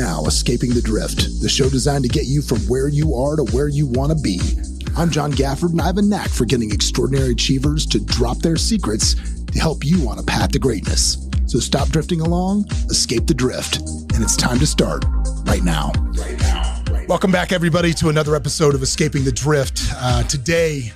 now Escaping the Drift, the show designed to get you from where you are to where you want to be. I'm John Gafford, and I have a knack for getting extraordinary achievers to drop their secrets to help you on a path to greatness. So stop drifting along, escape the drift, and it's time to start right now. Welcome back, everybody, to another episode of Escaping the Drift. Today,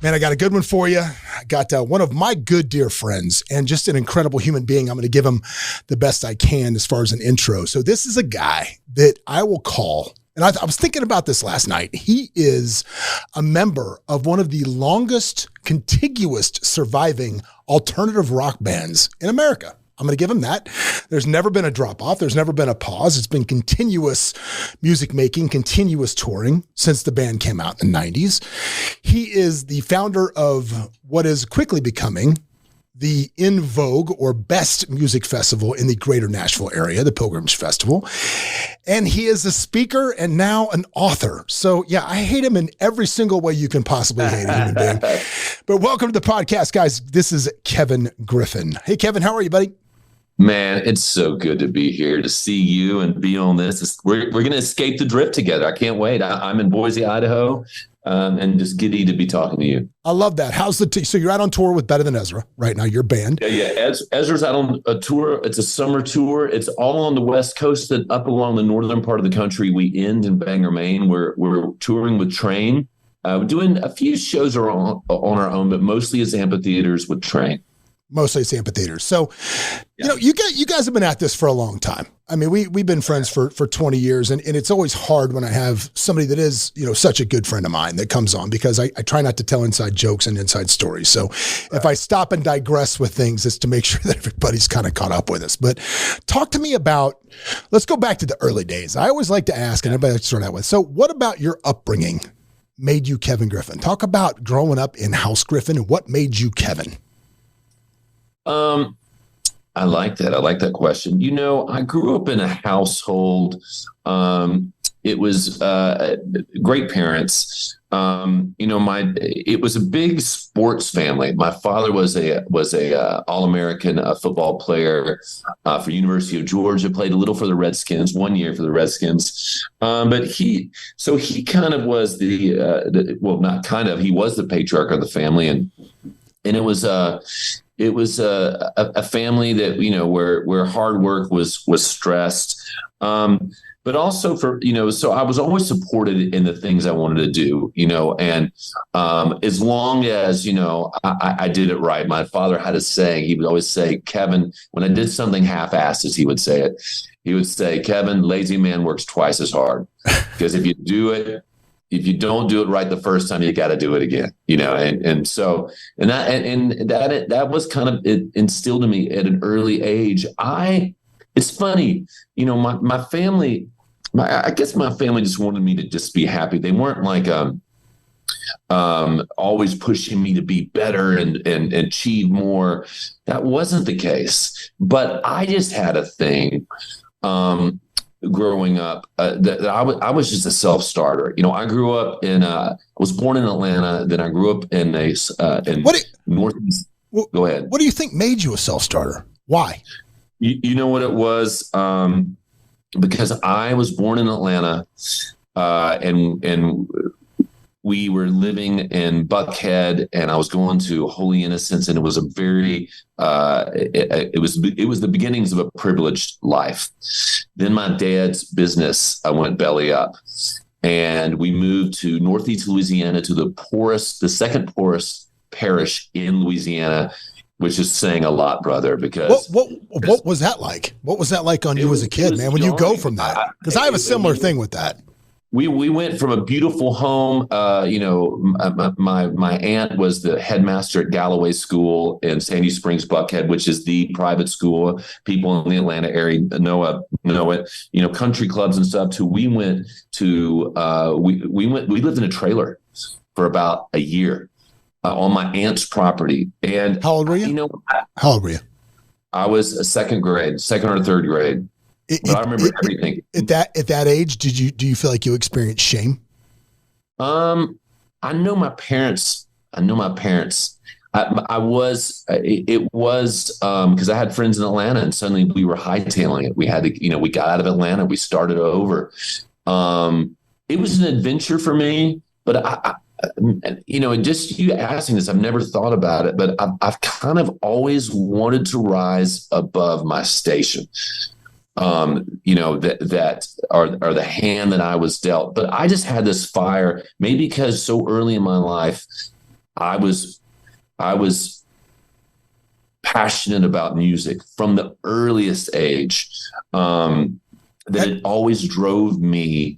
man, I got a good one for you. I got one of my good dear friends and just an incredible human being. I'm going to give him the best I can as far as an intro. So this is a guy that I will call, and I was thinking about this last night. He is a member of one of the longest contiguous surviving alternative rock bands in America. I'm going to give him that. There's never been a drop off. There's never been a pause. It's been continuous music making, continuous touring since the band came out in the 90s. He is the founder of what is quickly becoming the in vogue or best music festival in the greater Nashville area, the Pilgrimage Festival. And he is a speaker and now an author. So yeah, I hate him in every single way you can possibly hate a human being. But welcome to the podcast, guys. This is Kevin Griffin. Hey, Kevin, how are you, buddy? Man, it's so good to be here, to see you and be on this. We're going to escape the drift together. I can't wait. I'm in Boise, Idaho, and just giddy to be talking to you. I love that. How's the so you're out on tour with Better Than Ezra right now, your band. Yeah. Ezra's out on a tour. It's a summer tour. It's all on the West Coast and up along the northern part of the country. We end in Bangor, Maine. We're touring with Train. We're doing a few shows on our own, but mostly as amphitheaters with Train. Mostly it's amphitheaters. So, you know, you guys have been at this for a long time. I mean, we've been friends for 20 years, and it's always hard when I have somebody that is, you know, such a good friend of mine that comes on, because I try not to tell inside jokes and inside stories. So if I stop and digress with things, it's to make sure that everybody's kind of caught up with us. But talk to me about, let's go back to the early days. I always like to ask, and everybody likes to start out with, so what about your upbringing made you Kevin Griffin? Talk about growing up in House Griffin and what made you Kevin. I like that. I like that question. You know, I grew up in a household. It was great parents. You know, it was a big sports family. My father was a All-American football player for University of Georgia. Played a little for the Redskins, 1 year for the Redskins. But he kind of was he was the patriarch of the family, and it was a family that, you know, where hard work was stressed, but also so I was always supported in the things I wanted to do, you know, and as long as, you know, I did it right. My father had a saying. He would always say, Kevin, when I did something half-assed, as he would say it, he would say, Kevin, lazy man works twice as hard, because if you don't do it right the first time, you got to do it again, you know? That was kind of it instilled in me at an early age. It's funny, you know, my family, I guess my family just wanted me to just be happy. They weren't like, always pushing me to be better and achieve more. That wasn't the case, but I just had a thing, growing up, that I was just a self-starter. You know, I grew up I was born in Atlanta. Then I grew up in Northeast. Go ahead. What do you think made you a self-starter? Why? You know what it was? Because I was born in Atlanta, and we were living in Buckhead, and I was going to Holy Innocents, and it was a very it was the beginnings of a privileged life. Then my dad's business went belly up, and we moved to Northeast Louisiana, to the second poorest parish in Louisiana, which is saying a lot, brother. Because what was that like? What was that like on you as a kid, man? When you go from that, because I have a similar thing with that. We went from a beautiful home. You know, my aunt was the headmaster at Galloway School in Sandy Springs, Buckhead, which is the private school. People in the Atlanta area know it. You know, country clubs and stuff. We went to we lived in a trailer for about a year on my aunt's property. And how old were you? You know, how old were you? I was second or third grade. But I remember everything. At that age, do you feel like you experienced shame? I know my parents. I was, it was, because I had friends in Atlanta, and suddenly we were hightailing it. We had to, we got out of Atlanta, we started over. It was an adventure for me, but just you asking this, I've never thought about it, but I've kind of always wanted to rise above my station. That are the hand that I was dealt. But I just had this fire, maybe because so early in my life, I was passionate about music from the earliest age, that it always drove me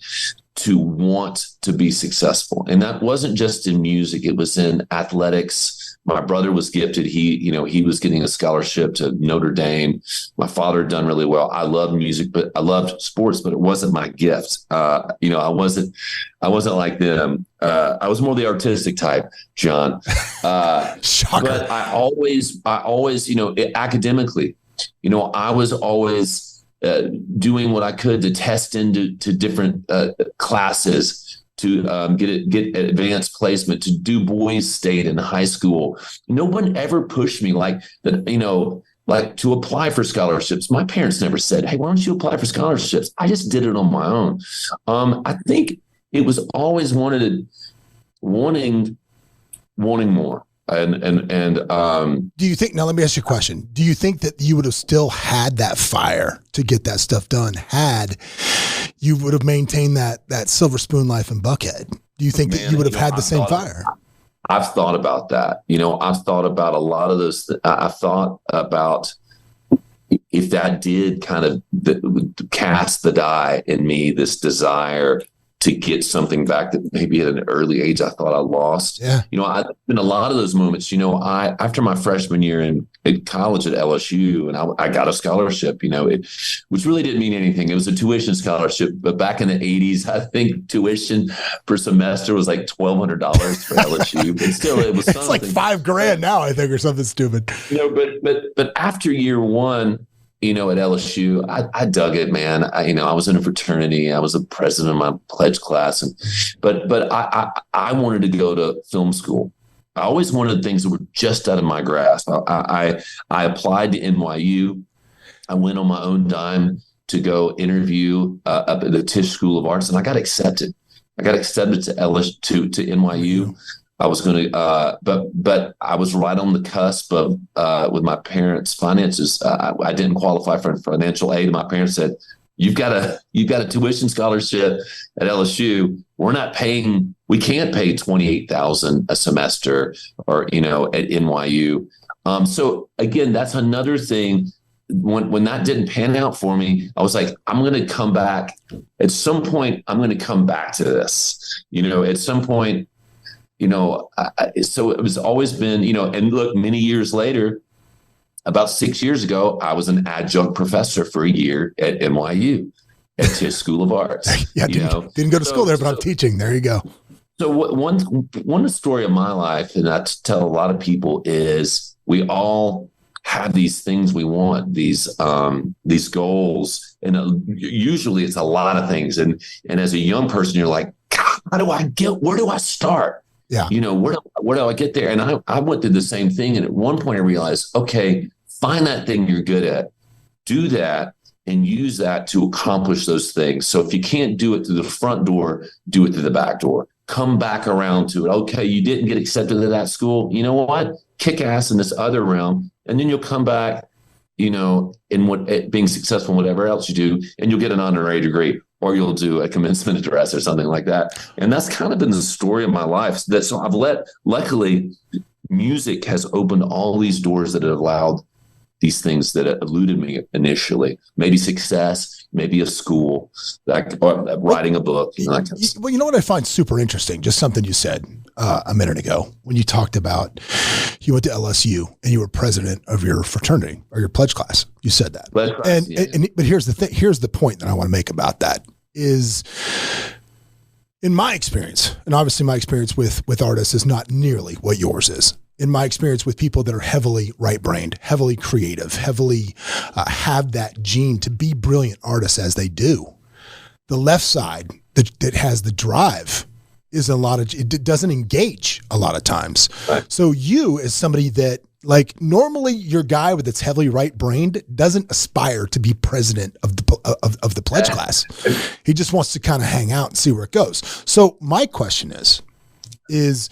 to want to be successful. And that wasn't just in music, it was in athletics. My brother was gifted. He was getting a scholarship to Notre Dame. My father had done really well. I loved music, but I loved sports, but it wasn't my gift. I wasn't like them. I was more the artistic type, John. Shocker. But I always, academically, I was always doing what I could to test into different classes, to get advanced placement, to do boys state in high school. No one ever pushed me like that, like to apply for scholarships. My parents never said, "Hey, why don't you apply for scholarships?" I just did it on my own. I think it was always wanting more. And do you think, now let me ask you a question. Do you think that you would have still had that fire to get that stuff done had you would have maintained that silver spoon life in Buckhead? Do you think that you would have had the same fire? I've thought about that. I've thought about a lot of those. I've thought about if that did kind of cast the die in me, this desire to get something back that maybe at an early age I thought I lost. Yeah. I've been a lot of those moments. After my freshman year in college at LSU, and I got a scholarship, which really didn't mean anything. It was a tuition scholarship, but back in the 80s, I think tuition per semester was like $1,200 for LSU. But still, it was something. It's like $5,000 now, I think, or something stupid. But after year one, at LSU, I dug it, man. I was in a fraternity. I was the president of my pledge class, but I wanted to go to film school. I always wanted things that were just out of my grasp. I applied to NYU. I went on my own dime to go interview up at the Tisch School of Arts, and I got accepted. to LSU to NYU. I was going to, but I was right on the cusp of, with my parents' finances. I didn't qualify for financial aid. My parents said, you've got a tuition scholarship at LSU. We can't pay $28,000 a semester or, at NYU. So again, that's another thing. When that didn't pan out for me, I was like, I'm going to come back at some point. I'm going to come back to this, at some point. So it was always been, and look, many years later, about 6 years ago, I was an adjunct professor for a year at NYU at Tisch School of Arts. Yeah, didn't go to school there, but I'm teaching. There you go. So one story of my life, and I tell a lot of people, is we all have these things we want, these goals, and usually it's a lot of things. And as a young person, you're like, God, where do I start? Yeah. Where do I get there? And I went through the same thing. And at one point I realized, okay, find that thing you're good at, do that, and use that to accomplish those things. So if you can't do it through the front door, do it through the back door. Come back around to it. Okay, you didn't get accepted to that school. You know what? Kick ass in this other realm. And then you'll come back, in being successful in whatever else you do, and you'll get an honorary degree. Or you'll do a commencement address or something like that. And that's kind of been the story of my life. Luckily, music has opened all these doors that have allowed these things that eluded me initially. Maybe success, maybe a school, or writing a book. Well, you know what I find super interesting? Just something you said a minute ago when you talked about you went to LSU and you were president of your fraternity or your pledge class. You said that. But here's the thing. Here's the point that I want to make about that is, in my experience, and obviously my experience with artists is not nearly what yours is. In my experience with people that are heavily right-brained, heavily creative, heavily have that gene to be brilliant artists as they do, the left side that has the drive it doesn't engage a lot of times. Right. So you, as somebody that, like, normally your guy that's heavily right-brained doesn't aspire to be president of the pledge class. He just wants to kind of hang out and see where it goes. So my question is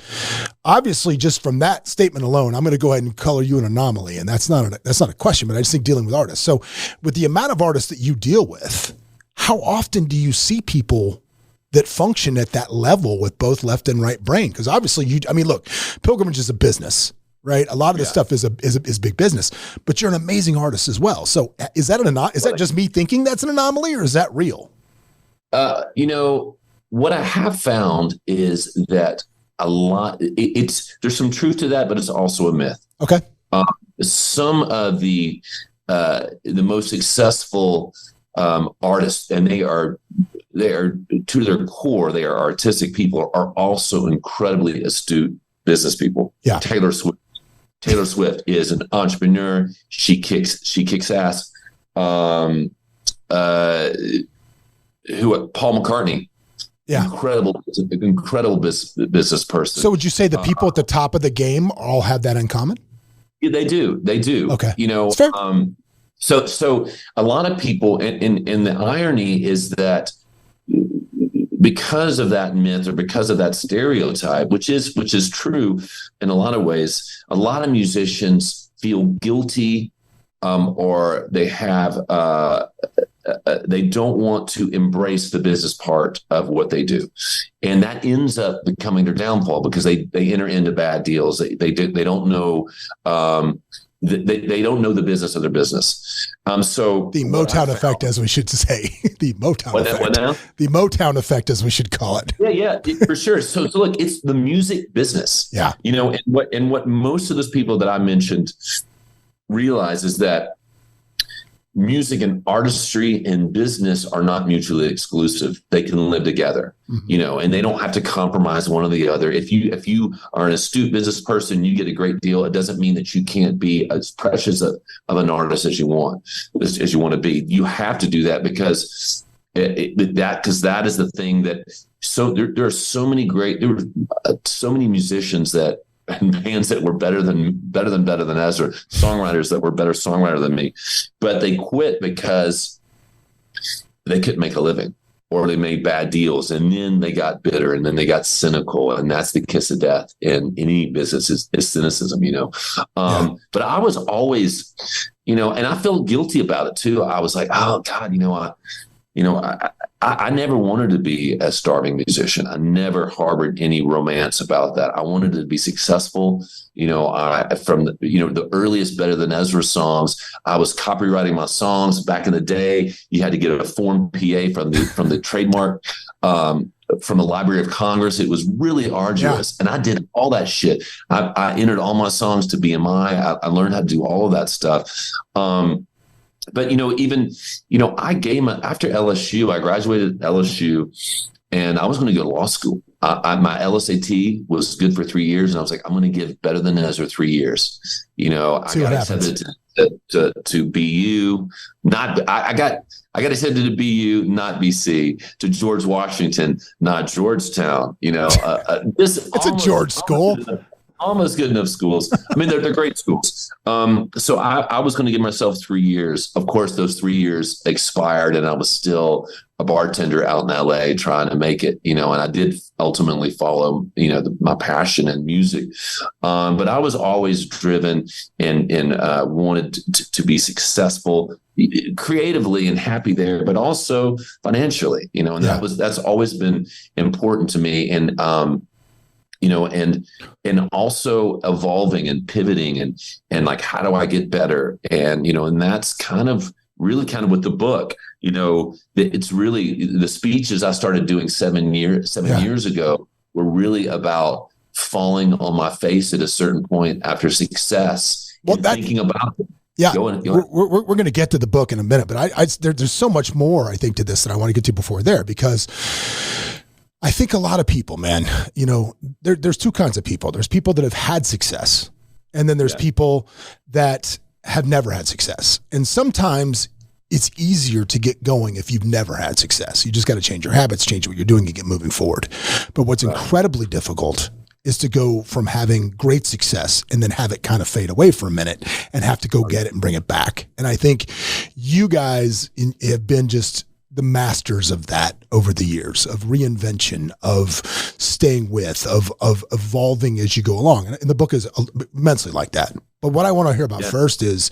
obviously, just from that statement alone, I'm going to go ahead and color you an anomaly. And that's not a question, but I just think dealing with artists. So with the amount of artists that you deal with, how often do you see people that function at that level with both left and right brain? Because obviously look, pilgrimage is a business, right? A lot of this stuff is big business, but you're an amazing artist as well. So is that just me thinking that's an anomaly, or is that real? What I have found is that there's some truth to that, but it's also a myth. Okay. Some of the most successful artists, and they are to their core, they are artistic people, are also incredibly astute business people. Yeah. Taylor Swift is an entrepreneur. She kicks ass. Paul McCartney. Yeah. Incredible business person. So would you say the people at the top of the game all have that in common? Yeah, they do. Okay. That's fair. So a lot of people, and the irony is that because of that myth, or because of that stereotype, which is true in a lot of ways, a lot of musicians feel guilty, or they have they don't want to embrace the business part of what they do, and that ends up becoming their downfall, because they enter into bad deals. They don't know. They don't know the business of their business. So the Motown effect, as we should say, the Motown effect. The Motown effect, as we should call it. Yeah, for sure. So look, it's the music business. Yeah. And what most of those people that I mentioned realize is that music and artistry and business are not mutually exclusive. They can live together, and they don't have to compromise one or the other. If you are an astute business person, you get a great deal. It doesn't mean that you can't be as precious of an artist as you want to be. You have to do that, because that is the thing that. So there are so many musicians and bands that were better than Ezra, songwriters that were better songwriter than me, but they quit because they couldn't make a living, or they made bad deals, and then they got bitter, and then they got cynical, and that's the kiss of death in any business is cynicism, But I was always, and I felt guilty about it too. I was like, oh God, I never wanted to be a starving musician. I never harbored any romance about that. I wanted to be successful. From the earliest Better Than Ezra songs, I was copywriting my songs. Back in the day, you had to get a Form PA from the trademark, from the Library of Congress. It was really arduous, and I did all that shit. I entered all my songs to BMI. I learned how to do all of that stuff. But I gave after LSU. I graduated LSU, and I was going to go to law school. My LSAT was good for 3 years, and I was like, I'm going to give Better Than Ezra 3 years. I got accepted to BU. I got accepted to BU, not BC. To George Washington, not Georgetown. It's a George school. Almost good enough schools. I mean, they're great schools. So I was going to give myself 3 years. Of course, those 3 years expired, and I was still a bartender out in LA trying to make it, and I did ultimately follow, my passion in music. But I was always driven and wanted to be successful creatively and happy there, but also financially, and that's always been important to me. And, and also evolving and pivoting and like, how do I get better? And, and that's really what the book, it's really the speeches I started doing 7 years ago were really about falling on my face at a certain point after success, thinking about it. Yeah, we're going to get to the book in a minute, but there's so much more, I think, to this that I want to get to before there, because I think a lot of people, man, there's two kinds of people. There's people that have had success, and then there's people that have never had success. And sometimes it's easier to get going if you've never had success. You just got to change your habits, change what you're doing, and get moving forward. But what's incredibly difficult is to go from having great success and then have it kind of fade away for a minute and have to go get it and bring it back. And I think you guys have been just the masters of that over the years, of reinvention, of staying with, of evolving as you go along. And the book is immensely like that. But what I want to hear about first is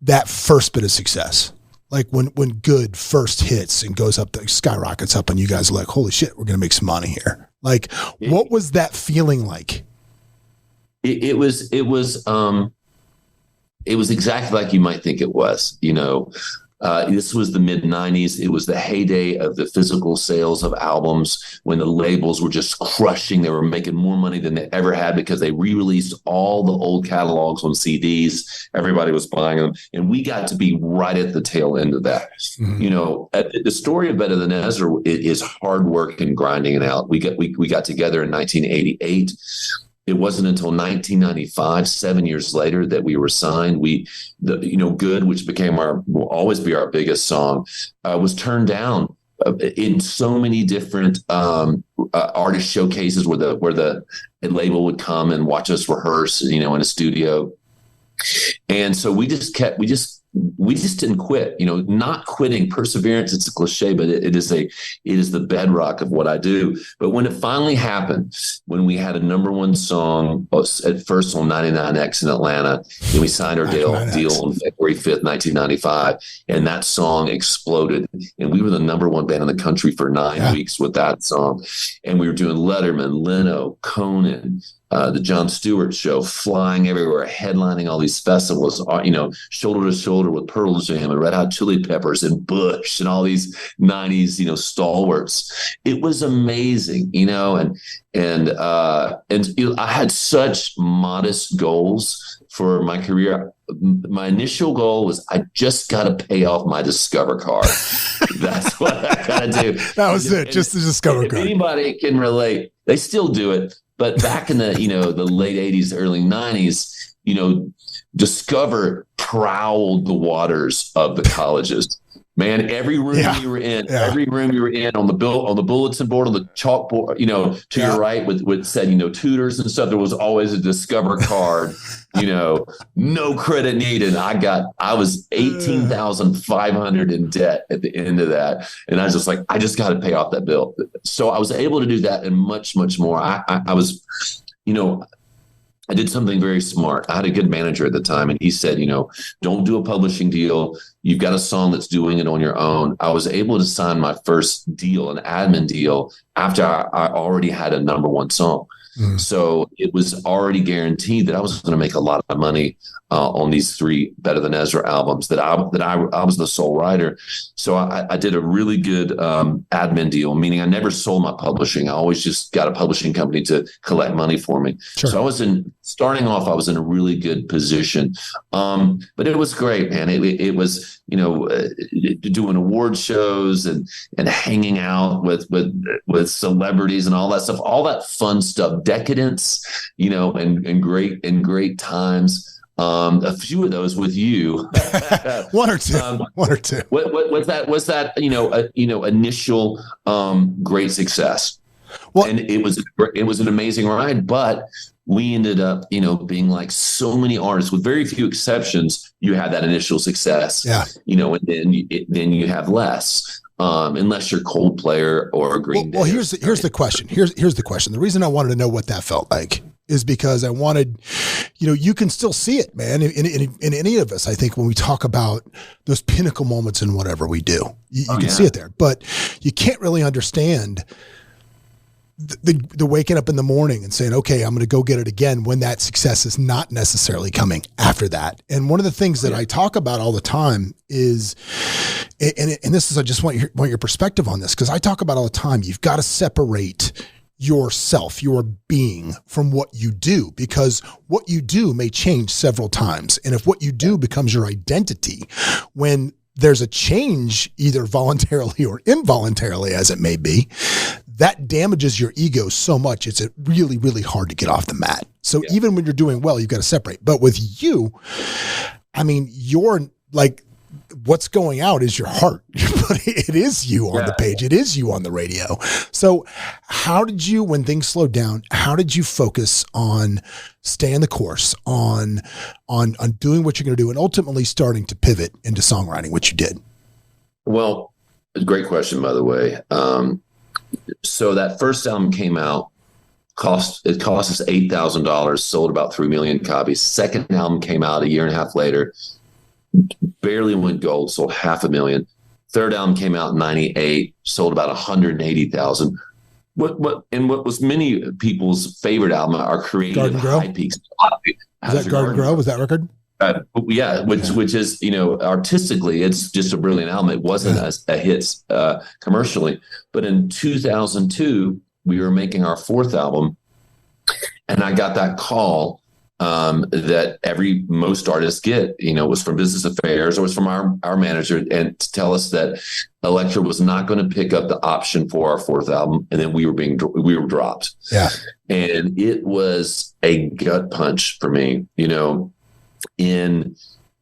that first bit of success. Like when good first hits and goes up, skyrockets up, and you guys are like, holy shit, we're going to make some money here. Like, what was that feeling like? It was exactly like you might think it was. This was the mid-90s. It was the heyday of the physical sales of albums when the labels were just crushing. They were making more money than they ever had because they re-released all the old catalogs on CDs. Everybody was buying them. And we got to be right at the tail end of that. The story of Better Than Ezra is hard work and grinding it out. We got together in 1988. It wasn't until 1995, 7 years later, that we were signed. Good, which will always be our biggest song, was turned down in so many different artist showcases where the label would come and watch us rehearse, in a studio. And so we just didn't quit. Not quitting, perseverance, it's a cliche, but it is the bedrock of what I do. But when it finally happened, when we had a number one song at first on 99X in Atlanta, and we signed our deal on February 5th, 1995, and that song exploded. And we were the number one band in the country for 9 weeks with that song. And we were doing Letterman, Leno, Conan, the Jon Stewart Show, flying everywhere, headlining all these festivals, shoulder to shoulder with Pearl Jam and Red Hot Chili Peppers and Bush and all these 90s, stalwarts. It was amazing, and I had such modest goals for my career. My initial goal was I just got to pay off my Discover card. That's what I got to do. That was it, just the Discover card. Anybody can relate. They still do it. But back in the, the late 80s, early 90s, Discover prowled the waters of the colleges. Man, every room you were in, on the bulletin board, on the chalkboard, to your right with said, tutors and stuff, there was always a Discover card, no credit needed. I was $18,500 in debt at the end of that. And I was just like, I just got to pay off that bill. So I was able to do that and much, much more. I was, I did something very smart. I had a good manager at the time, and he said, don't do a publishing deal. You've got a song that's doing it on your own. I was able to sign my first deal, an admin deal, after I already had a number one song. So it was already guaranteed that I was going to make a lot of money on these 3 Better Than Ezra albums, that I was the sole writer. So I did a really good admin deal, meaning I never sold my publishing. I always just got a publishing company to collect money for me. Sure. So I was starting off, I was in a really good position. But it was great, man. It was, doing award shows and hanging out with celebrities and all that stuff, all that fun stuff, decadence, and great times. A few of those with you. One or two. What was that initial great success. Well, and it was an amazing ride, but we ended up, being like so many artists, with very few exceptions. You had that initial success, and then you have less. Unless you're Coldplay or Green Day. Well, here's the question. Here's the question. The reason I wanted to know what that felt like is because I wanted, you can still see it, man, in any of us. I think when we talk about those pinnacle moments in whatever we do, you can see it there, but you can't really understand the waking up in the morning and saying, okay, I'm going to go get it again, when that success is not necessarily coming after that. And one of the things that I talk about all the time is, and this is, I just want your perspective on this, because I talk about all the time, you've got to separate yourself, your being, from what you do, because what you do may change several times. And if what you do becomes your identity, when there's a change, either voluntarily or involuntarily, as it may be, that damages your ego so much. It's really, really hard to get off the mat. So even when you're doing well, you've got to separate. But with you, I mean, you're like what's going out is your heart. It is you on the page. It is you on the radio. So how did you, when things slowed down, how did you focus on staying the course, on doing what you're going to do, and ultimately starting to pivot into songwriting, which you did? Well, great question, by the way. So that first album came out, cost us $8,000, sold about 3 million copies. Second album came out a year and a half later, barely went gold, sold 500,000. Third album came out in 98, sold about 180,000. What was many people's favorite album, our creative high peaks. Was that Garden Grow? Was that record? Which is, artistically, it's just a brilliant album. It wasn't a hit commercially. But in 2002, we were making our fourth album, and I got that call that most artists get, was from Business Affairs, or was from our manager, and to tell us that Elektra was not going to pick up the option for our fourth album, and then we were dropped. Yeah, and it was a gut punch for me. In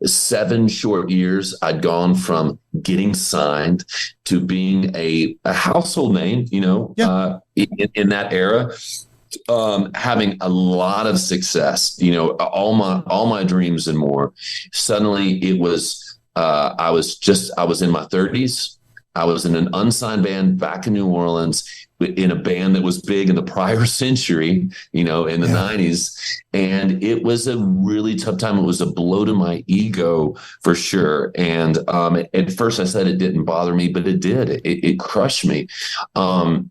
7 short years, I'd gone from getting signed to being a household name, in that era. Having a lot of success, all my dreams and more. Suddenly it was, I was in my 30s. I was in an unsigned band back in New Orleans, in a band that was big in the prior century, in the 90s. And it was a really tough time. It was a blow to my ego for sure. And at first I said it didn't bother me, but it did. It crushed me. And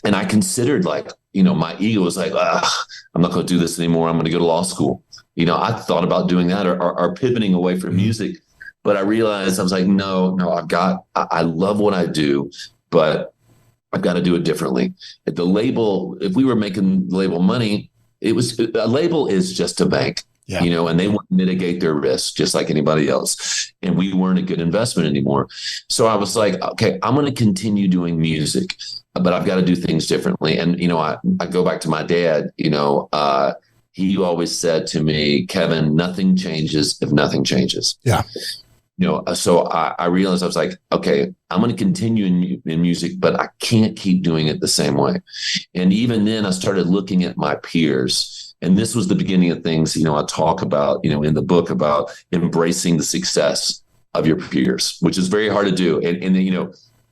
I considered, my ego was like, I'm not going to do this anymore. I'm going to go to law school. I thought about doing that or pivoting away from music, but I realized I was like, no, I love what I do, but I've got to do it differently. At the label, if we were making label money, a label is just a bank. Yeah. And they want to mitigate their risk just like anybody else. And we weren't a good investment anymore. So I was like, okay, I'm going to continue doing music, but I've got to do things differently. And, I go back to my dad, he always said to me, Kevin, nothing changes if nothing changes. Yeah. So I realized I was like, okay, I'm going to continue in music, but I can't keep doing it the same way. And even then I started looking at my peers. And this was the beginning of things, I talk about, in the book about embracing the success of your peers, which is very hard to do. And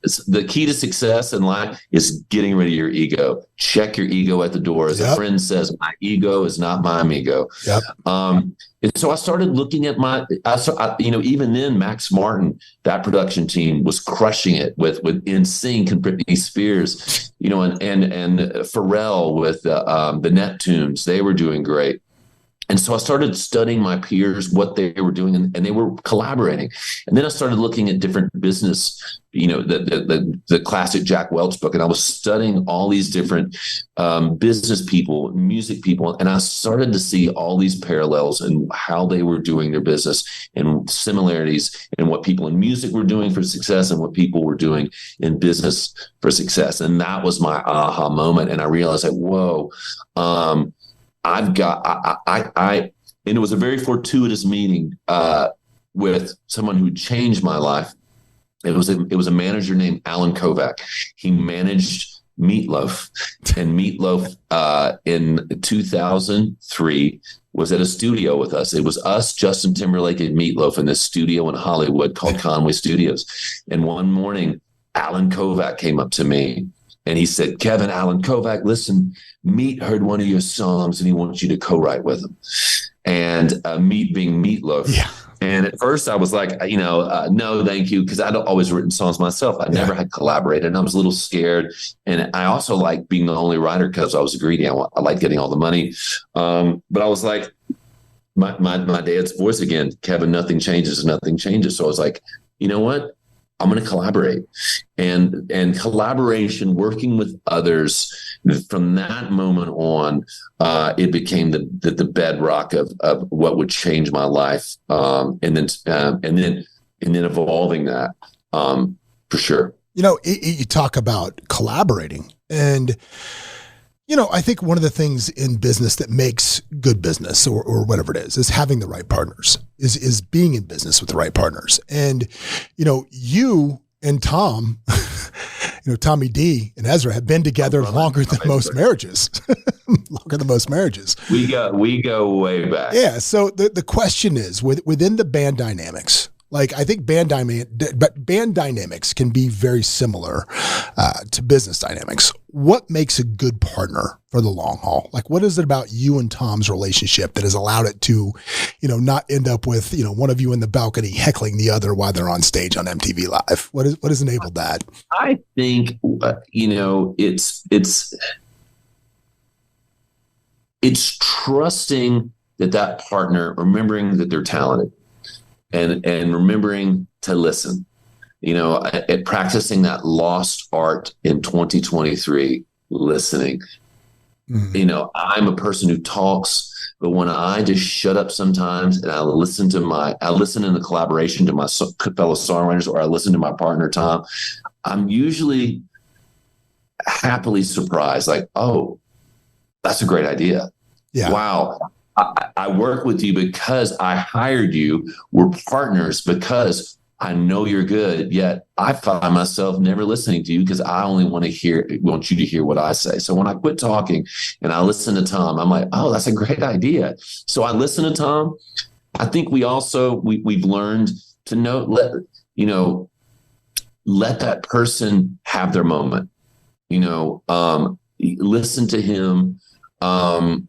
it's the key to success in life is getting rid of your ego. Check your ego at the door. As a friend says, my ego is not my amigo. Yep. And so I started looking at even then, Max Martin, that production team was crushing it with NSYNC and Britney Spears, and Pharrell with the Neptunes. They were doing great. And so I started studying my peers, what they were doing, and they were collaborating. And then I started looking at different business, the classic Jack Welch book, and I was studying all these different business people, music people, and I started to see all these parallels in how they were doing their business and similarities in what people in music were doing for success and what people were doing in business for success. And that was my aha moment. And I realized like, whoa, and it was a very fortuitous meeting with someone who changed my life. It was a manager named Alan Kovac. He managed Meatloaf, and Meatloaf in 2003 was at a studio with us. It was us, Justin Timberlake, and Meatloaf in this studio in Hollywood called Conway Studios. And one morning, Alan Kovac came up to me. And he said, Kevin, Alan Kovac, listen, Meat heard one of your songs and he wants you to co-write with him. And Meat being Meatloaf. Yeah. And at first I was like, no, thank you. Because I'd always written songs myself. I never had collaborated, and I was a little scared. And I also liked being the only writer because I was greedy. I liked getting all the money. But I was like, my dad's voice again, Kevin, nothing changes. So I was like, you know what? I'm going to collaborate, and collaboration, working with others. From that moment on, it became the bedrock of what would change my life, and then evolving that for sure. You talk about collaborating, and I think one of the things in business that makes good business or whatever it is having the right partners, is being in business with the right partners. And, you and Tom, Tommy D and Ezra have been together longer than most marriages. We go way back. Yeah. So the question is within the band dynamics, like I think band dynamics can be very similar to business dynamics. What makes a good partner for the long haul? Like, what is it about you and Tom's relationship that has allowed it to, not end up with, one of you in the balcony heckling the other while they're on stage on MTV Live? What has enabled that? I think, it's trusting that partner, remembering that they're talented and remembering to listen. At practicing that lost art in 2023, listening. Mm-hmm. I'm a person who talks, but when I just shut up sometimes and I listen in the collaboration to my fellow songwriters, or I listen to my partner, Tom, I'm usually happily surprised. Like, oh, that's a great idea. Yeah. Wow. I work with you because I hired you. We're partners because I know you're good, yet I find myself never listening to you because I only want you to hear what I say. So when I quit talking and I listen to Tom, I'm like, oh, that's a great idea. So I listen to Tom. I think we've learned to let that person have their moment, listen to him. And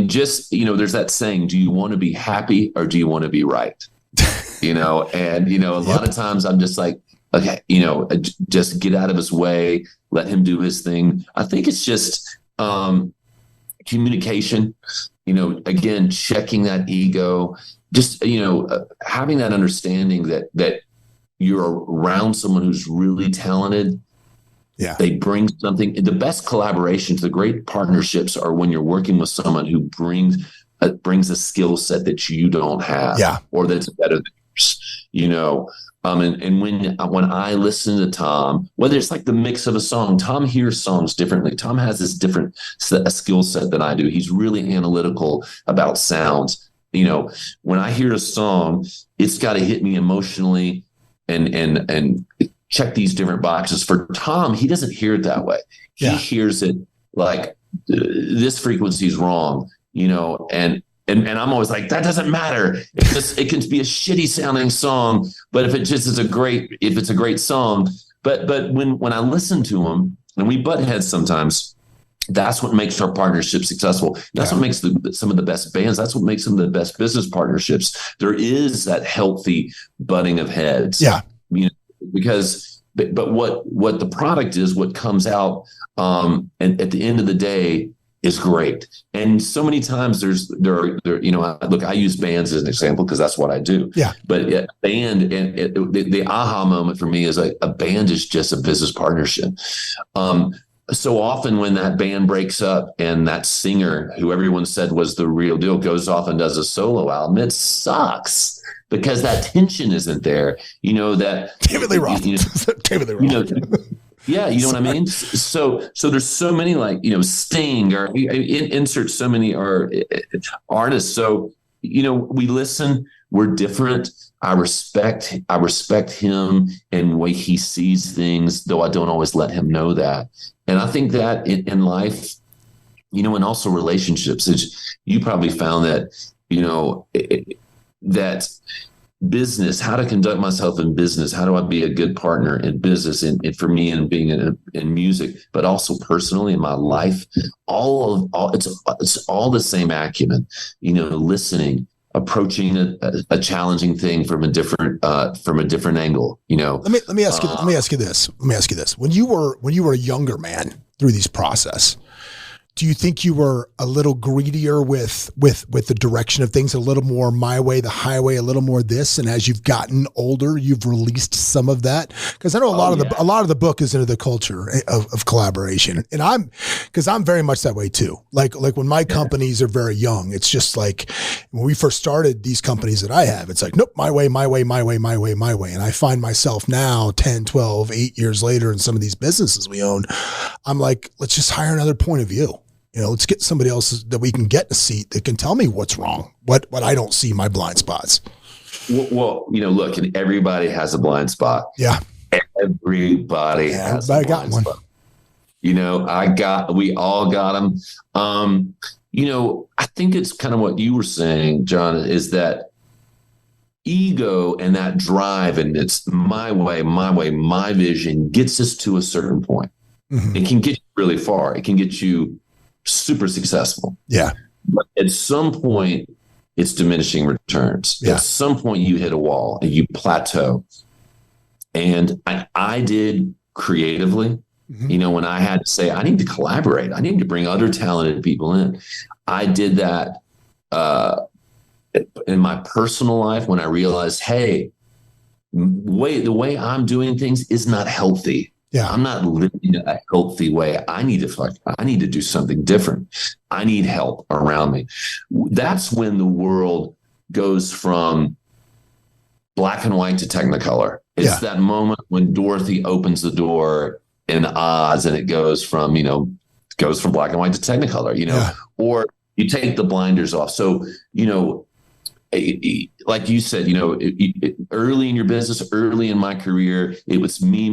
just, there's that saying, do you want to be happy or do you want to be right? A lot of times I'm just like, okay, just get out of his way, let him do his thing. I think it's just communication, again, checking that ego, just, having that understanding that you're around someone who's really talented. Yeah. They bring something. The best collaborations, the great partnerships are when you're working with someone who brings a skill set that you don't have, or that's better than yours, and when I listen to Tom, whether it's like the mix of a song, Tom hears songs differently. Tom has this different skill set than I do. He's really analytical about sounds. When I hear a song, it's got to hit me emotionally and check these different boxes. For Tom, he doesn't hear it that way. He hears it like this frequency is wrong, and I'm always like, that doesn't matter. It can be a shitty sounding song, but if it's a great song, but when I listen to him and we butt heads sometimes, that's what makes our partnership successful. That's what makes some of the best bands. That's what makes some of the best business partnerships. There is that healthy butting of heads. Yeah. But what the product is, what comes out, and at the end of the day is great. And so many times I use bands as an example because that's what I do. Yeah. But a band, the aha moment for me is like a band is just a business partnership. So often when that band breaks up and that singer, who everyone said was the real deal, goes off and does a solo album, it sucks. Because that tension isn't there, that David Lee Roth. David Lee Roth. Yeah, you know what I mean? So there's so many Sting or insert so many artists. So, we listen, we're different. I respect him and the way he sees things, though I don't always let him know that. And I think that in life, and also relationships, you probably found that, that business, how to conduct myself in business, how do I be a good partner in business and for me and being in music, but also personally in my life, it's all the same acumen, listening, approaching a challenging thing from a different angle, Let me ask you this. When you were a younger man through this process, do you think you were a little greedier with the direction of things, a little more my way, the highway, a little more this? And as you've gotten older, you've released some of that? Because I know a lot of the book is into the culture of collaboration, and I'm very much that way too. Like when my companies are very young, it's just like when we first started these companies that I have, it's like, nope, my way, my way, my way, my way, my way. And I find myself now 10, 12, 8 years later in some of these businesses we own, I'm like, let's just hire another point of view. Let's get somebody else that we can get in a seat that can tell me what's wrong, what I don't see, my blind spots. Well, look, and everybody has a blind spot. Yeah. Everybody has a blind spot. We all got them. I think it's kind of what you were saying, John, is that ego and that drive, and it's my way, my vision gets us to a certain point. Mm-hmm. It can get you really far. It can get you super successful. Yeah. But at some point, it's diminishing returns. Yeah. At some point, you hit a wall and you plateau. And I did creatively, mm-hmm. When I had to say, I need to collaborate. I need to bring other talented people in. I did that in my personal life when I realized, hey, the way I'm doing things is not healthy. Yeah. I'm not living a healthy way. I need to do something different. I need help around me. That's when the world goes from black and white to technicolor. It's that moment when Dorothy opens the door in Oz and it goes from black and white to technicolor, or you take the blinders off. So, like you said, early in your business, early in my career, it was me,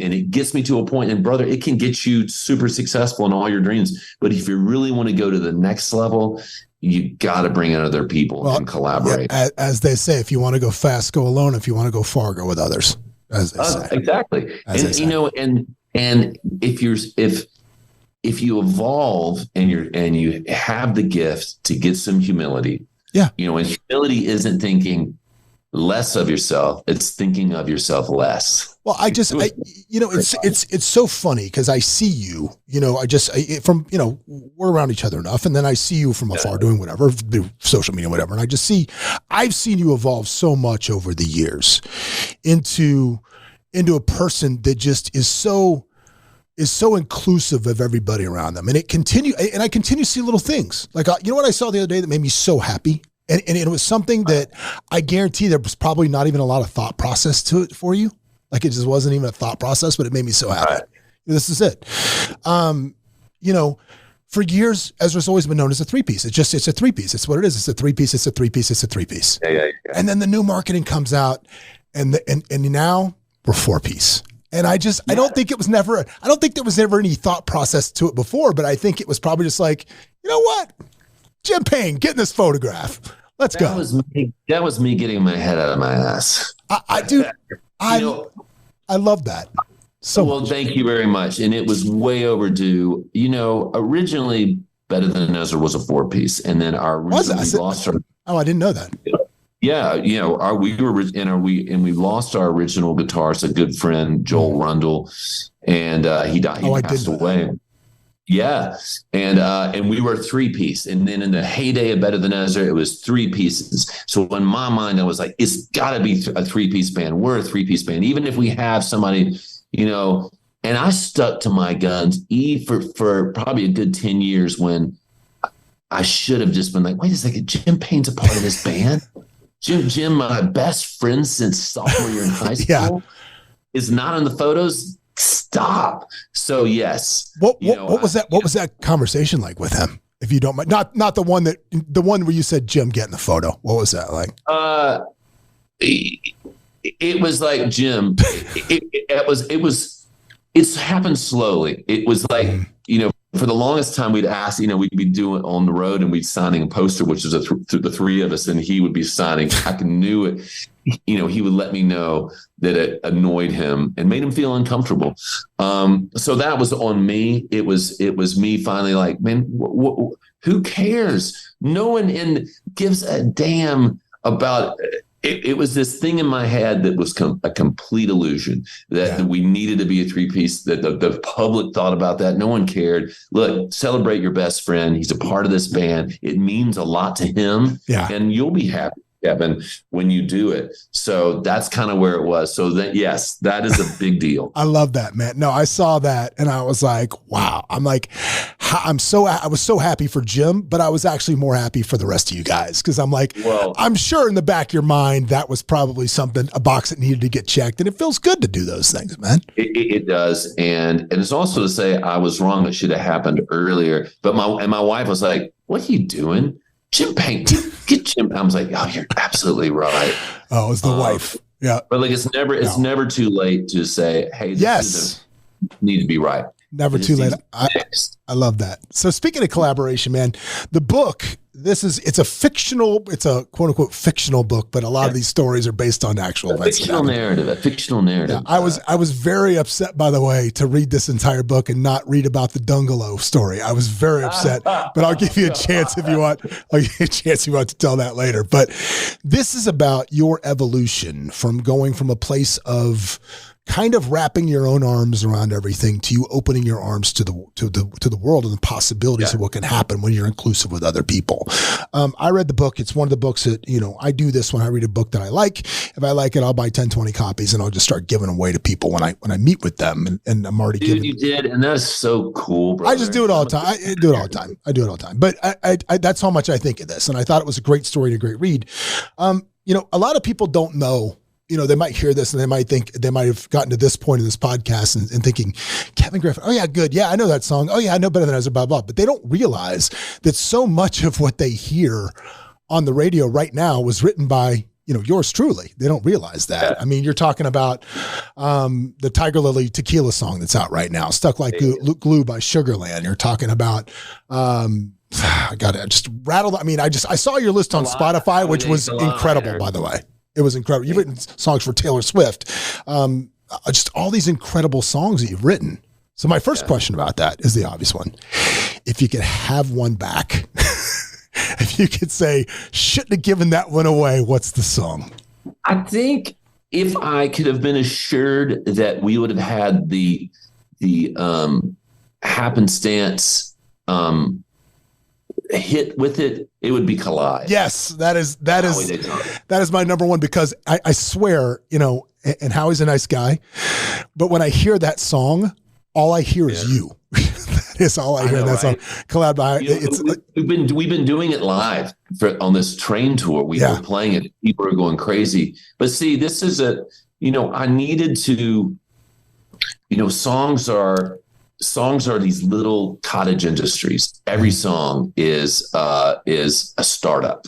and it gets me to a point, and brother, it can get you super successful in all your dreams. But if you really want to go to the next level, you got to bring in other people and collaborate. Yeah, as they say, if you want to go fast, go alone. If you want to go far, go with others. As they say. Exactly. And if you evolve and you have the gift to get some humility. Yeah. And humility isn't thinking less of yourself. It's thinking of yourself less. Well, it's so funny because I see you, we're around each other enough. And then I see you from afar doing whatever, social media, whatever. And I've seen you evolve so much over the years into a person that just is so inclusive of everybody around them. And I continue to see little things like, what I saw the other day that made me so happy. And it was something that I guarantee there was probably not even a lot of thought process to it for you. Like it just wasn't even a thought process, but it made me so happy. Right. This is it. For years, Ezra's always been known as a three-piece. It's a three-piece. It's what it is. It's a three-piece. It's a three-piece. It's a three-piece. Yeah. And then the new marketing comes out and now we're four-piece. And I don't think there was ever any thought process to it before, but I think it was probably just like, you know what? Jim Payne, get in this photograph. Let's go. That was me getting my head out of my ass. I love that. So well, thank you very much. And it was way overdue. Originally Better Than Ezra was a four-piece, and then we lost our. Oh, I didn't know that. Yeah, we lost our original guitarist, a good friend, Joel Rundle, and he died. He passed away. Yeah, and we were a three-piece, and then in the heyday of Better Than Ezra, it was three pieces. So in my mind, I was like, it's got to be a three-piece band. We're a three-piece band, even if we have somebody, And I stuck to my guns for probably a good 10 years when I should have just been like, wait a second, Jim Payne's a part of this band. Jim, my best friend since sophomore year in high school, is not in the photos. Stop. So yes. What was that? What was that conversation like with him? If you don't mind, not the one where you said, Jim, get in the photo. What was that like? It was like, Jim, it's happened slowly. It was like, for the longest time we'd ask, we'd be doing on the road and we'd signing a poster, which is the three of us, and he would be signing. I knew it. He would let me know that it annoyed him and made him feel uncomfortable. So that was on me. It was me finally like, man, who cares? No one gives a damn about it was this thing in my head that was a complete illusion that we needed to be a three-piece, that the public thought about that. No one cared. Look, celebrate your best friend. He's a part of this band. It means a lot to him. Yeah. And you'll be happy, Kevin, when you do it. So that's kind of where it was. So that, yes, that is a big deal. I love that, man. No, I saw that and I was like, wow. I was so happy for Jim, but I was actually more happy for the rest of you guys. Cause I'm like, well, I'm sure in the back of your mind, that was probably a box that needed to get checked. And it feels good to do those things, man. It does. And it's also to say I was wrong. It should have happened earlier. But my wife was like, what are you doing? Jim Payne, get Jim. I was like, oh, you're absolutely right. Oh, it was the wife. Yeah. But like, it's never too late to say, hey, this need to be right. Never too late. I love that. So speaking of collaboration, man, the book, it's a quote unquote fictional book, but a lot of these stories are based on actual events. A fictional narrative. Yeah, I was very upset, by the way, to read this entire book and not read about the Dungalow story. I was very upset, but I'll give you a chance if you want. I'll give you a chance if you want to tell that later. But this is about your evolution from going from a place of kind of wrapping your own arms around everything to you opening your arms to the world and the possibilities of what can happen when you're inclusive with other people. I read the book. It's one of the books that, I do this when I read a book that I like. If I like it, I'll buy 10, 20 copies and I'll just start giving them away to people when I meet with them. And I'm already giving. You did. And that's so cool, brother. I just do it all the time. I do it all the time. But I that's how much I think of this. And I thought it was a great story and a great read. A lot of people don't know. They might hear this and they might have gotten to this point in this podcast and thinking, Kevin Griffin, oh yeah, good. Yeah, I know that song. Oh yeah, I know better than others, blah, blah. But they don't realize that so much of what they hear on the radio right now was written by, yours truly. They don't realize that. Yeah. I mean, you're talking about the Tiger Lily tequila song that's out right now, Stuck Like Glue by Sugarland. You're talking about, I just rattled. I mean, I saw your list on Spotify, which was incredible, by the way. It was incredible. You've written songs for Taylor Swift. Just all these incredible songs that you've written. So my first question about that is the obvious one. If you could have one back, if you could say, shouldn't have given that one away, what's the song? I think if I could have been assured that we would have had the happenstance hit with it, it would be Collide. Yes, that is my number one, because I swear, and Howie's a nice guy, but when I hear that song, all I hear is you. That is all I hear in that song. Collide by we've been doing it live on this train tour. We were playing it. People are going crazy. But see, this is I needed to, songs are these little cottage industries. Every song is a startup,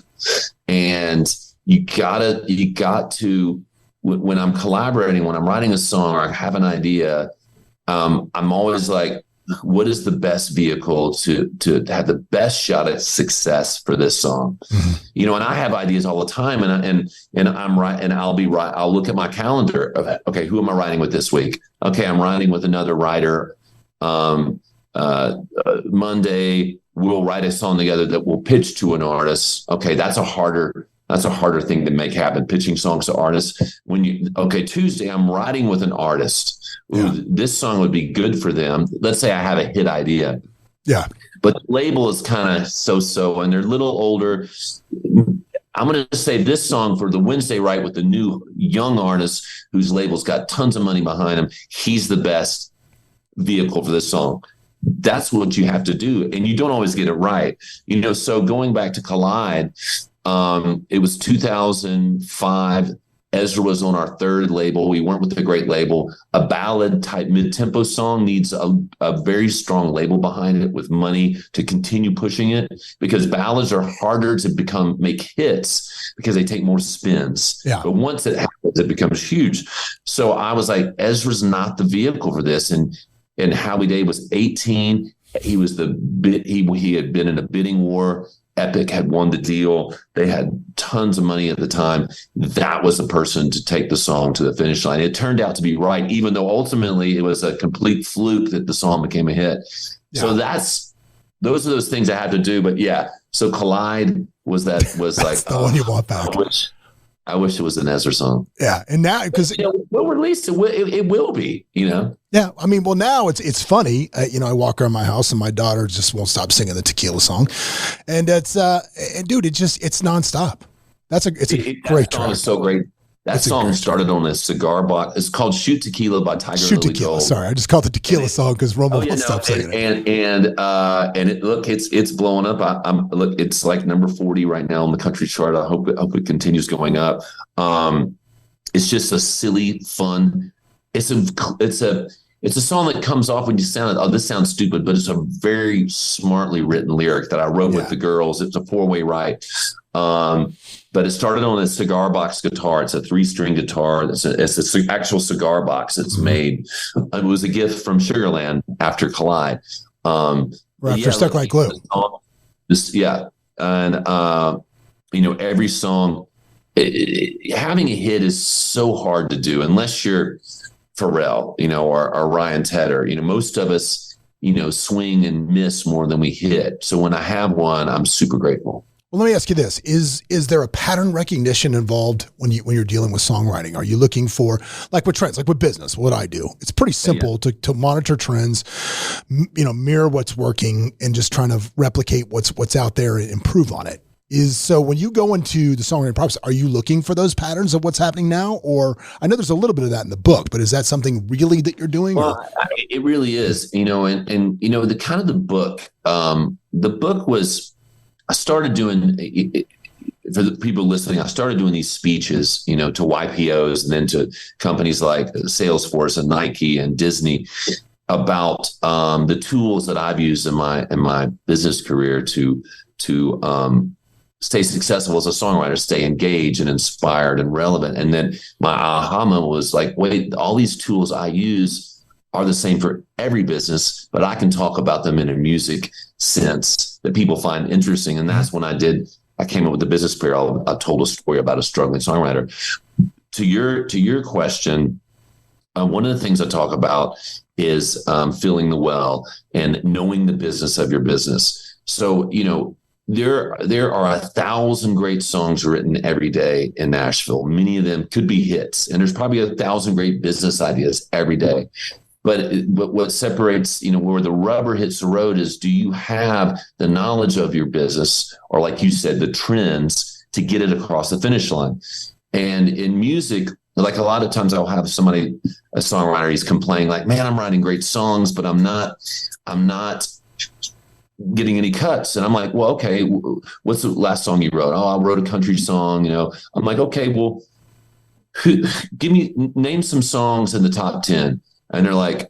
and you got to, when I'm collaborating, when I'm writing a song or I have an idea, I'm always like, what is the best vehicle to have the best shot at success for this song? Mm-hmm. And I have ideas all the time, and I'm right, and I'll be right. I'll look at my calendar of, okay, who am I writing with this week? Okay, I'm writing with another writer. Monday we'll write a song together that we'll pitch to an artist. Okay, that's a harder thing to make happen, pitching songs to artists. Tuesday I'm writing with an artist. Ooh, this song would be good for them. Let's say I have a hit idea. Yeah. But the label is kind of so-so, and they're a little older. I'm going to say this song for the Wednesday write with the new young artist whose label's got tons of money behind him. He's the best vehicle for this song. That's what you have to do, and you don't always get it right. So going back to Collide, it was 2005. Ezra was on our third label. We weren't with a great label. A ballad type mid-tempo song needs a very strong label behind it with money to continue pushing it, because ballads are harder to make hits because they take more spins. Yeah. But once it happens, it becomes huge. So I was like, Ezra's not the vehicle for this. And Howie Day was 18. He was he had been in a bidding war. Epic had won the deal. They had tons of money at the time. That was the person to take the song to the finish line. It turned out to be right, even though ultimately it was a complete fluke that the song became a hit. Yeah. So those are those things I had to do. But yeah, so Collide was like the one you want back. I wish it was an Ezra song. Yeah. And now, because we'll release it. It will be, Yeah. I mean, well, now it's funny. I walk around my house and my daughter just won't stop singing the tequila song. And it's, and dude, it's nonstop. It's a great track. It's so great. That song started on a cigar box. It's called "Shoot Tequila" by Tiger Lily Gold. Sorry, I just called it the tequila song because Romo won't stop saying it. And it's blowing up. It's like number 40 right now on the country chart. I hope it continues going up. It's just a silly, fun. It's a song that comes off when you sound, oh, this sounds stupid, but it's a very smartly written lyric that I wrote with the girls. It's a 4-way write. But it started on a cigar box guitar. It's a 3-string guitar. It's an actual cigar box that's made. It was a gift from Sugarland after Collide. After Stuck Like Glue. And every song, having a hit is so hard to do unless you're Pharrell, or Ryan Tedder. Most of us, swing and miss more than we hit. So when I have one, I'm super grateful. Well, let me ask you this. Is there a pattern recognition involved when you're dealing with songwriting? Are you looking for, like with trends, like with business, what I do? It's pretty simple to monitor trends, mirror what's working and just trying to replicate what's out there and improve on it. So when you go into the songwriting process, are you looking for those patterns of what's happening now? Or I know there's a little bit of that in the book, but is that something really that you're doing? Well, it really is, the book was, I started doing, for the people listening, I started doing these speeches, to YPOs and then to companies like Salesforce and Nike and Disney about the tools that I've used in my business career to stay successful as a songwriter, stay engaged and inspired and relevant. And then my aha moment was like, wait, all these tools I use are the same for every business, but I can talk about them in a music sense that people find interesting. And that's when I came up with the business prayer. I told a story about a struggling songwriter. To your question, one of the things I talk about is filling the well and knowing the business of your business. So, there are 1,000 great songs written every day in Nashville. Many of them could be hits, and there's probably 1,000 great business ideas every day. But what separates, where the rubber hits the road is, do you have the knowledge of your business, or like you said, the trends to get it across the finish line? And in music, like a lot of times I'll have somebody, a songwriter, he's complaining like, man, I'm writing great songs, but I'm not getting any cuts. And I'm like, well, okay, what's the last song you wrote? Oh, I wrote a country song, I'm like, okay, well, name some songs in the top 10. And they're like,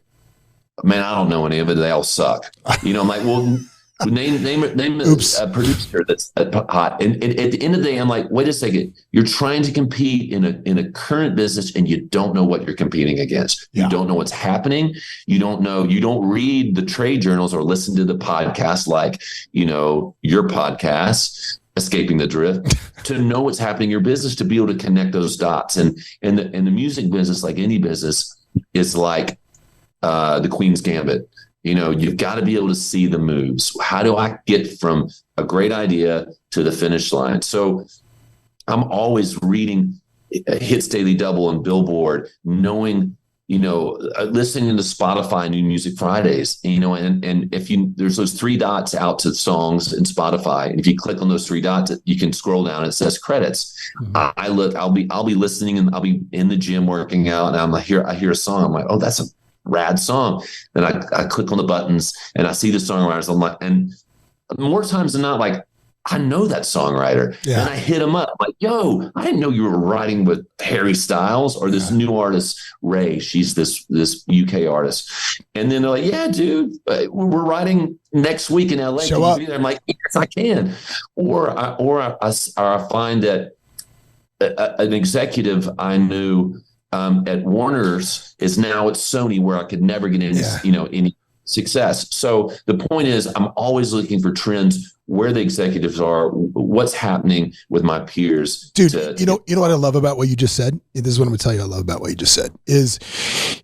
man, I don't know any of it. They all suck. I'm like, well, name a producer that's hot. And at the end of the day, I'm like, wait a second. You're trying to compete in a current business and you don't know what you're competing against. You don't know what's happening. You don't read the trade journals or listen to the podcast like, your podcast, Escaping the Drift, to know what's happening in your business, to be able to connect those dots. And the music business, like any business, is like the Queen's Gambit. You've got to be able to see the moves. How do I get from a great idea to the finish line? So I'm always reading Hits Daily Double and Billboard, knowing, listening to Spotify New Music Fridays, and if there's those 3 dots out to songs in Spotify. And if you click on those 3 dots, you can scroll down and it says credits. Mm-hmm. I'll be listening and I'll be in the gym working out and I hear a song. I'm like, oh, that's a rad song. Then I click on the buttons and I see the songwriters. I'm like, and more times than not, like, I know that songwriter. Yeah. And I hit him up like, yo, I didn't know you were writing with Harry Styles or this new artist, Ray. She's this UK artist. And then they're like, yeah, dude, we're writing next week in LA. Show up. I'm like, yes, I can. Or I find that an executive I knew at Warner's is now at Sony, where I could never get any success. So the point is, I'm always looking for trends, where the executives are, what's happening with my peers. Dude, you know what I love about what you just said? This is what I'm going to tell you I love about what you just said, is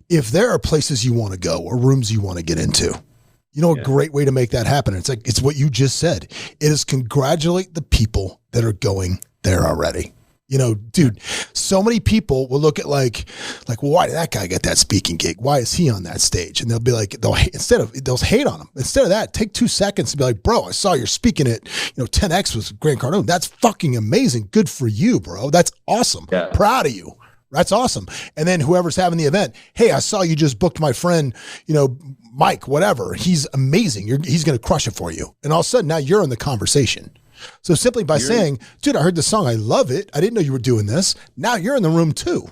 if there are places you want to go or rooms you want to get into, a great way to make that happen. It's what you just said. It is congratulate the people that are going there already. Dude, so many people will look at like, well, why did that guy get that speaking gig? Why is he on that stage? And they'll be like, they'll hate on him. Instead of that, take 2 seconds to be like, bro, I saw you're speaking at, 10X with Grant Cardone. That's fucking amazing. Good for you, bro. That's awesome. Yeah. Proud of you. That's awesome. And then whoever's having the event, hey, I saw you just booked my friend, Mike, whatever. He's amazing. He's going to crush it for you. And all of a sudden now you're in the conversation. So simply by saying, dude, I heard the song. I love it. I didn't know you were doing this. Now you're in the room too.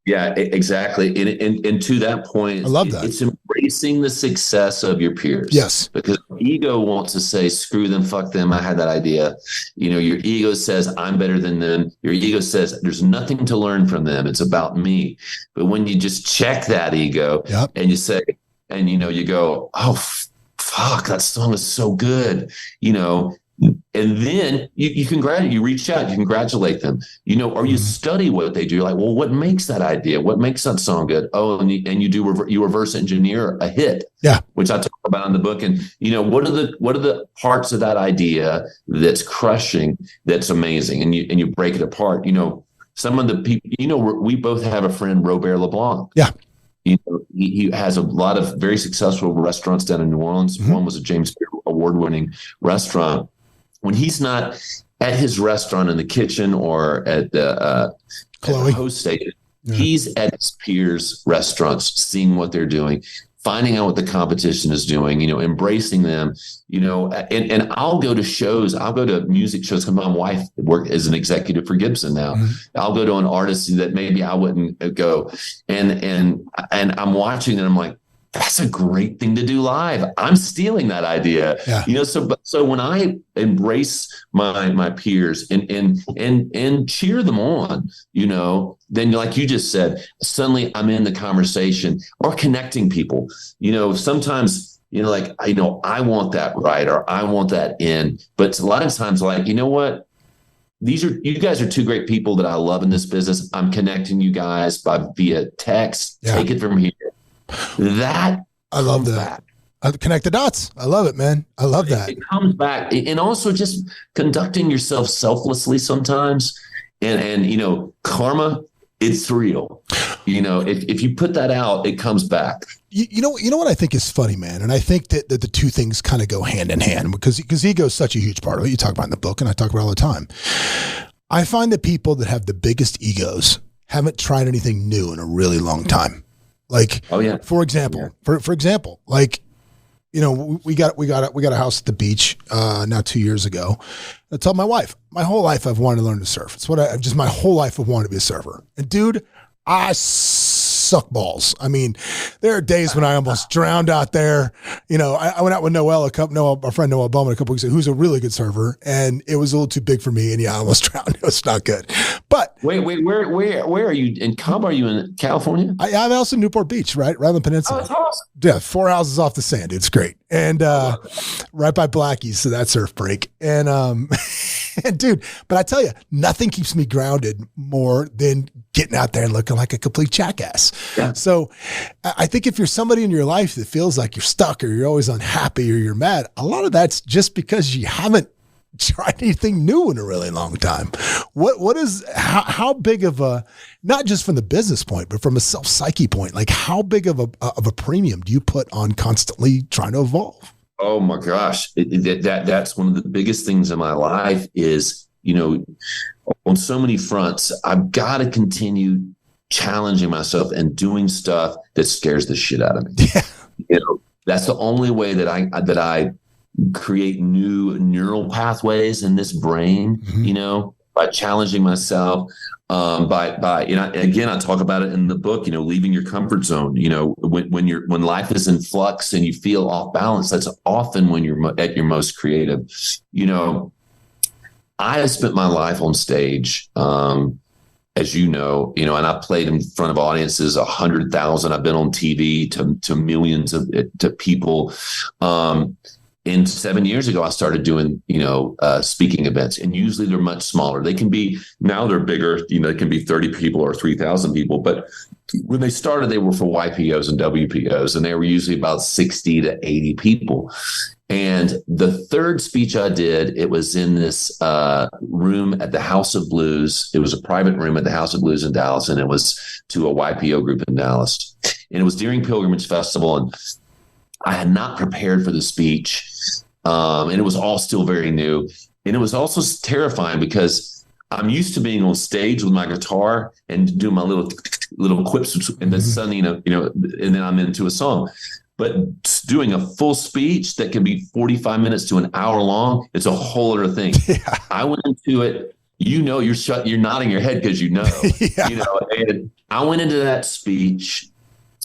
Yeah, exactly. And to that point, I love that. It's embracing the success of your peers. Yes. Because ego wants to say, screw them, fuck them. I had that idea. Your ego says, I'm better than them. Your ego says, there's nothing to learn from them. It's about me. But when you just check that ego and you say, and you go, oh, fuck, that song is so good, and then you reach out, you congratulate them, or you study what they do. You're like, well, what makes that idea? What makes that song good? Oh, and you reverse engineer a hit, which I talk about in the book. And what are the parts of that idea that's crushing, that's amazing, and you break it apart. Some of the people, we both have a friend, Robert LeBlanc. Yeah. He has a lot of very successful restaurants down in New Orleans. Mm-hmm. One was a James Beard award-winning restaurant. When he's not at his restaurant in the kitchen or at the host station, he's at his peers' restaurants, seeing what they're doing, finding out what the competition is doing, embracing them, and I'll go to shows. I'll go to music shows because my wife works as an executive for Gibson now. Mm-hmm. I'll go to an artist that maybe I wouldn't go. And I'm watching and I'm like, that's a great thing to do live. I'm stealing that idea. Yeah. So when I embrace my peers and cheer them on, then like you just said, suddenly I'm in the conversation or connecting people. Sometimes, I want that right, or I want that in. But a lot of times, like, you know what? You guys are two great people that I love in this business. I'm connecting you guys via text. Yeah. Take it from here. That I love that. Connect the dots. I love it, man. I love that. It comes back. And also just conducting yourself selflessly sometimes. And karma, it's real. If you put that out, it comes back. You know what I think is funny, man? And I think that the two things kind of go hand in hand because ego is such a huge part of it. You talk about in the book and I talk about all the time. I find that people that have the biggest egos haven't tried anything new in a really long time. Like, for example, like, we got a house at the beach now 2 years ago. I told my wife, my whole life I've wanted to learn to surf. It's what my whole life I've wanted to be a surfer. And dude, I suck balls. I mean, there are days when I almost drowned out there. I went out with our friend Noel Bowman a couple weeks ago, who's a really good surfer, and it was a little too big for me. And I almost drowned. It was not good. But wait, where are you in Cobb? Are you in California? I'm also in Newport Beach, right on the peninsula. Oh, that's awesome. Yeah, 4 houses off the sand. It's great. And right by Blackie's, so that surf break. And and dude, but I tell you, nothing keeps me grounded more than getting out there and looking like a complete jackass. Yeah. So I think if you're somebody in your life that feels like you're stuck or you're always unhappy or you're mad, a lot of that's just because you haven't tried anything new in a really long time. What is how big of a, not just from the business point, but from a self-psyche point, like how big of a premium do you put on constantly trying to evolve? Oh my gosh. That's one of the biggest things in my life is, on so many fronts, I've got to continue challenging myself and doing stuff that scares the shit out of me. Yeah. That's the only way that I create new neural pathways in this brain, mm-hmm. By challenging myself, by again, I talk about it in the book, leaving your comfort zone, when life is in flux and you feel off balance, that's often when you're at your most creative. I have spent my life on stage, as and I played in front of audiences, 100,000. I've been on TV to millions to people. And 7 years ago, I started doing, speaking events, and usually they're much smaller. Now they're bigger, they can be 30 people or 3,000 people. But when they started, they were for YPOs and WPOs, and they were usually about 60 to 80 people. And the third speech I did, it was in this room at the House of Blues. It was a private room at the House of Blues in Dallas, and it was to a YPO group in Dallas. And it was during Pilgrimage Festival, and I had not prepared for the speech, and it was all still very new. And it was also terrifying because I'm used to being on stage with my guitar and doing my little quips, and then suddenly, and then I'm into a song. But doing a full speech that can be 45 minutes to an hour long, it's a whole other thing. Yeah. I went into it, you're nodding your head because and I went into that speech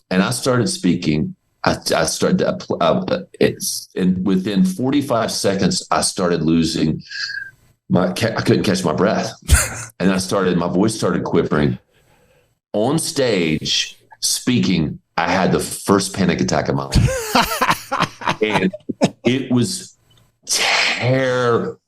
and I started speaking. I started and within 45 seconds, I started losing I couldn't catch my breath. And my voice started quivering. On stage, speaking, I had the first panic attack of my life. And it was terrifying.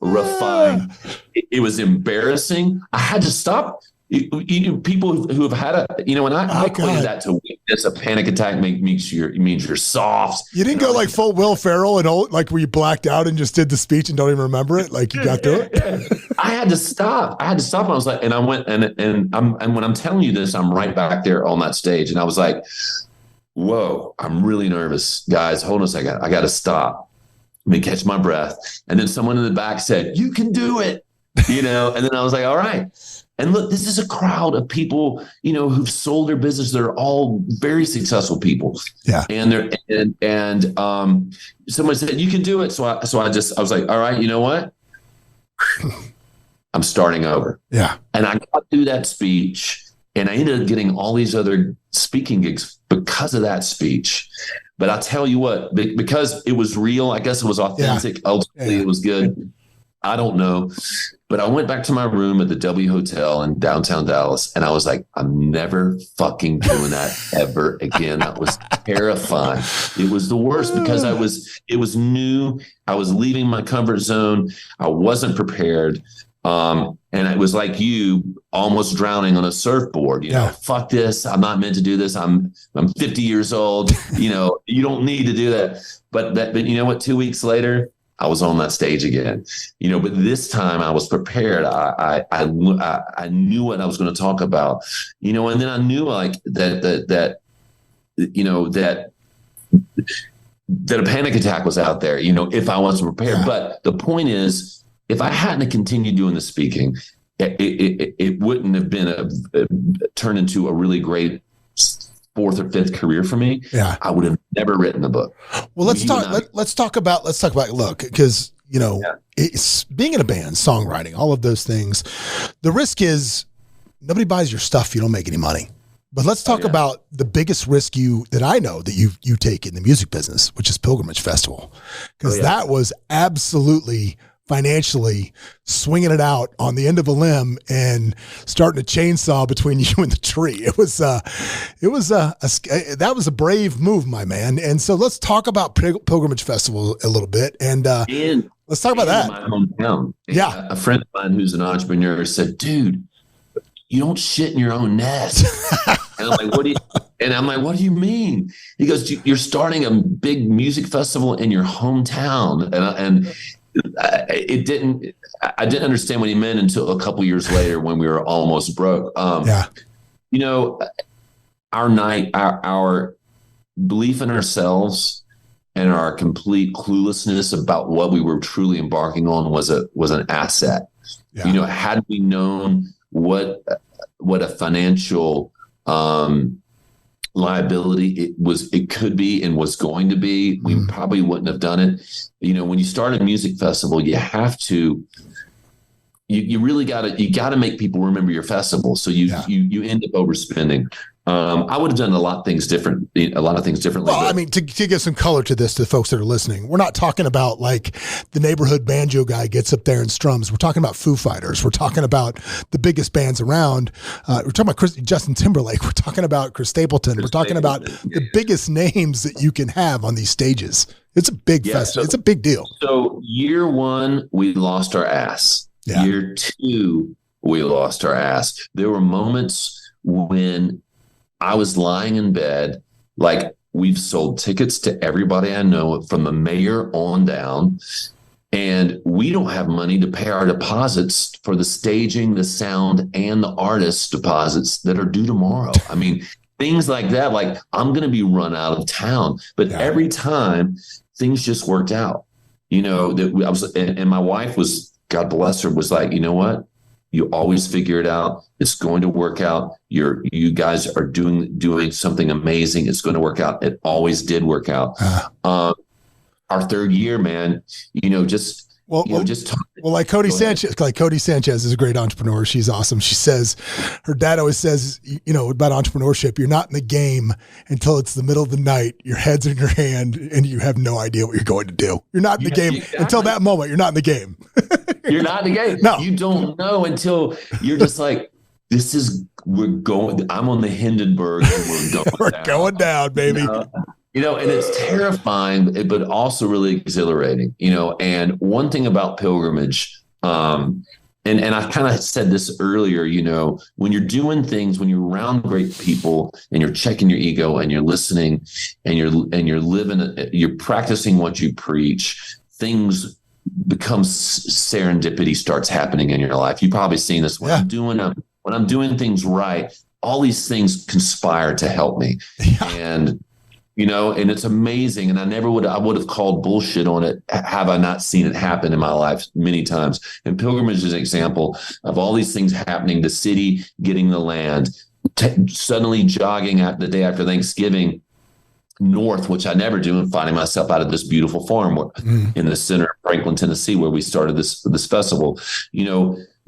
It was embarrassing. I had to stop. People who have had and I equated that to weakness. A panic attack means you're soft. You didn't go like full Will Ferrell and like where you blacked out and just did the speech and don't even remember it. Like you got through it. I had to stop. I was like, and I went and when I'm telling you this, I'm right back there on that stage, and I was like, whoa, I'm really nervous, guys. Hold on a second. I got to stop. Let me catch my breath. And then someone in the back said, "You can do it," and then I was like, all right. And look, this is a crowd of people, who've sold their business. They're all very successful people. Yeah. And someone said, "You can do it." So I was like, all right, you know what? I'm starting over. Yeah. And I got through that speech, and I ended up getting all these other speaking gigs because of that speech. But I'll tell you what, because it was real, I guess it was authentic. Yeah. Ultimately, it was good. I don't know. But I went back to my room at the W Hotel in downtown Dallas, and I was like, I'm never fucking doing that ever again. That was terrifying. It was the worst because it was new. I was leaving my comfort zone. I wasn't prepared. And it was like you almost drowning on a surfboard, fuck this. I'm not meant to do this. I'm 50 years old. You don't need to do that. But you know what? 2 weeks later, I was on that stage again, but this time I was prepared. I knew what I was going to talk about, and then I knew like that a panic attack was out there, if I wasn't prepared. Yeah. But the point is, if I hadn't continued doing the speaking, it wouldn't have been turned into a really great fourth or fifth career for me. Yeah. I would have never written a book. Well, let's talk about look, because it's being in a band, songwriting, all of those things. The risk is nobody buys your stuff if you don't make any money. But let's talk about the biggest risk that I know that you take in the music business, which is Pilgrimage Festival, because that was absolutely financially swinging it out on the end of a limb and starting a chainsaw between you and the tree. That was a brave move, my man. And so let's talk about Pilgrimage Festival a little bit. And let's talk about that. In my hometown. Yeah. A friend of mine who's an entrepreneur said, "Dude, you don't shit in your own nest." And I'm like, what do you mean? He goes, "You're starting a big music festival in your hometown." And I didn't understand what he meant until a couple years later when we were almost broke. Our belief in ourselves and our complete cluelessness about what we were truly embarking on was an asset. Yeah. Had we known what a financial liability it could be and was going to be, we probably wouldn't have done it. When you start a music festival, you have to, you really gotta make people remember your festival. So you end up overspending. I would have done a lot of things differently. Well, I mean, to give some color to this, to the folks that are listening, we're not talking about like the neighborhood banjo guy gets up there and strums. We're talking about Foo Fighters. We're talking about the biggest bands around. We're talking about Justin Timberlake. We're talking about Chris Stapleton. We're talking about the biggest names that you can have on these stages. It's a big festival. It's a big deal. So year one, we lost our ass. Yeah. Year two, we lost our ass. There were moments when I was lying in bed, like We've sold tickets to everybody I know, from the mayor on down. And we don't have money to pay our deposits for the staging, the sound, and the artist deposits that are due tomorrow. I mean, things like that. Like, I'm going to be run out of town. But every time, things just worked out. You know, and my wife was, God bless her, was like, you know what? You always figure it out. It's going to work out. You guys are doing something amazing. It's going to work out. It always did work out. Our third year, man, like Cody Sanchez. Like Cody Sanchez is a great entrepreneur. She's awesome. She says, her dad always says, about entrepreneurship, you're not in the game until it's the middle of the night. Your head's in your hand and you have no idea what you're going to do. You're not in the game until that moment. You're not in the game. You're not in the game. No, you don't know until you're just like, I'm on the Hindenburg and we're going down, baby. And it's terrifying, but also really exhilarating, and one thing about pilgrimage, and I kind of said this earlier, when you're doing things, when you're around great people and you're checking your ego and you're listening and you're living, you're practicing what you preach, things becomes serendipity starts happening in your life. You've probably seen this when I'm doing things right, all these things conspire to help me. And and it's amazing. And I would have called bullshit on it have I not seen it happen in my life many times. And pilgrimage is an example of all these things happening, the city getting the land, suddenly jogging the day after Thanksgiving north, which I never do, and finding myself out of this beautiful farm in the center of Franklin, Tennessee, where we started this festival.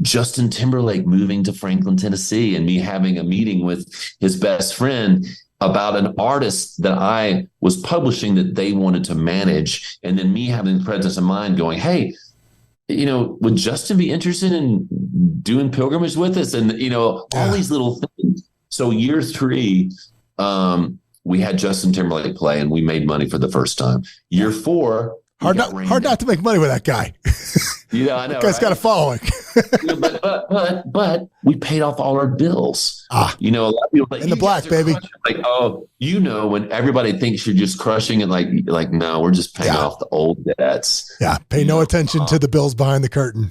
Justin Timberlake moving to Franklin, Tennessee, and me having a meeting with his best friend about an artist that I was publishing that they wanted to manage. And then me having the presence of mind going, hey, would Justin be interested in doing pilgrimage with us? And, all these little things. So year 3, we had Justin Timberlake play and we made money for the first time. Year 4, hard not to make money with that guy. I know. That guy's got a following. but we paid off all our bills. A lot of people like, in the black, baby. Like, when everybody thinks you're just crushing it, like no, we're just paying off the old debts. Yeah, pay no attention to the bills behind the curtain.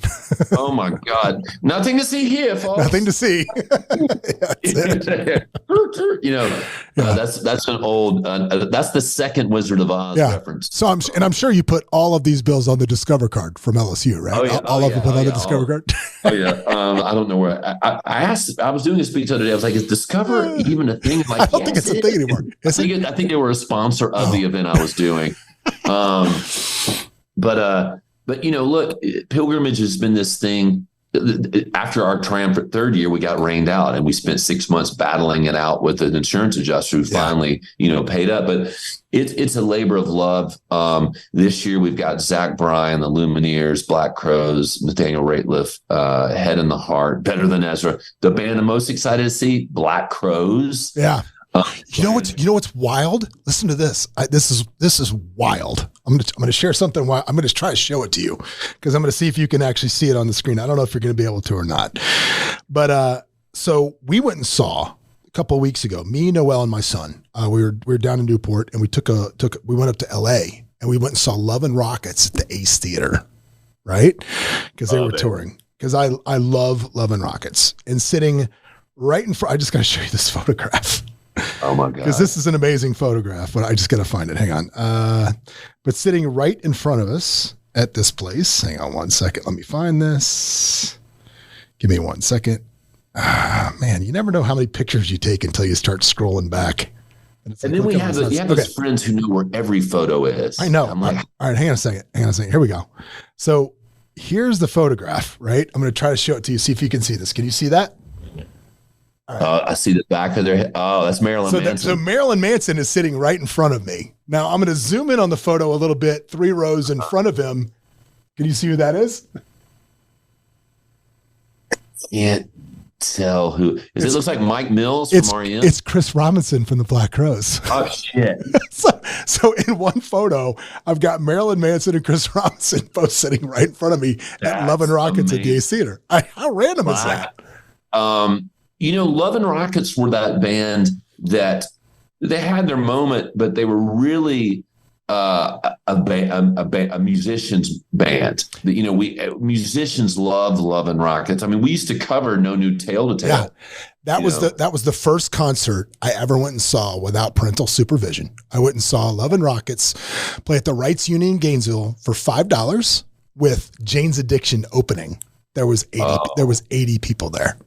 Oh my God, nothing to see here, folks. Nothing to see. That's an old. That's the second Wizard of Oz reference. So I'm sure you put all of these bills on the Discover card from LSU, right? Oh, yeah. All of them put on the Discover card. Oh yeah. I don't know where I asked. I was doing a speech the other day. I was like, "Is Discover even a thing?" Like, I don't think it's a thing anymore. I think they were a sponsor of the event I was doing. But look, pilgrimage has been this thing. After our triumphant third year, we got rained out, and we spent 6 months battling it out with an insurance adjuster who finally, paid up. But it's a labor of love. This year we've got Zach Bryan, the Lumineers, Black Crowes, Nathaniel Rateliff, Head in the Heart, Better Than Ezra. The band I'm most excited to see, Black Crowes. Yeah. You know what's wild? Listen to this. This is wild. I'm gonna share something. I'm gonna try to show it to you because I'm gonna see if you can actually see it on the screen. I don't know if you're gonna be able to or not. But so we went and saw a couple of weeks ago. Me, Noel, and my son. We were down in Newport, and we we went up to L.A. and we went and saw Love and Rockets at the Ace Theater, right? Because they were touring. Because I love Love and Rockets, and sitting right in front. I just gotta show you this photograph. Oh my God. Because this is an amazing photograph, but I just got to find it. Hang on. But sitting right in front of us at this place. Hang on one second. Let me find this. Give me 1 second. Man, you never know how many pictures you take until you start scrolling back. And then we have those friends who know where every photo is. I know. I'm like, all right, hang on a second. Here we go. So here's the photograph, right? I'm going to try to show it to you. See if you can see this. Can you see that? Right. I see the back of their head. Oh, that's Marilyn Manson. So Marilyn Manson is sitting right in front of me. Now I'm going to zoom in on the photo a little bit, 3 rows in front of him. Can you see who that is? Can't tell who. It looks like Mike Mills from R.E.M. It's Chris Robinson from the Black Crowes. Oh, shit. so in one photo, I've got Marilyn Manson and Chris Robinson both sitting right in front of me at Love and Rockets at the Ace Theater. How random is that? Love and Rockets were that band that they had their moment, but they were really a musicians band. You know, musicians love Love and Rockets. I mean, we used to cover No New Tale to Tell. Yeah. That was the first concert I ever went and saw without parental supervision. I went and saw Love and Rockets play at the Rights Union in Gainesville for $5 with Jane's Addiction opening. There was 80 people there.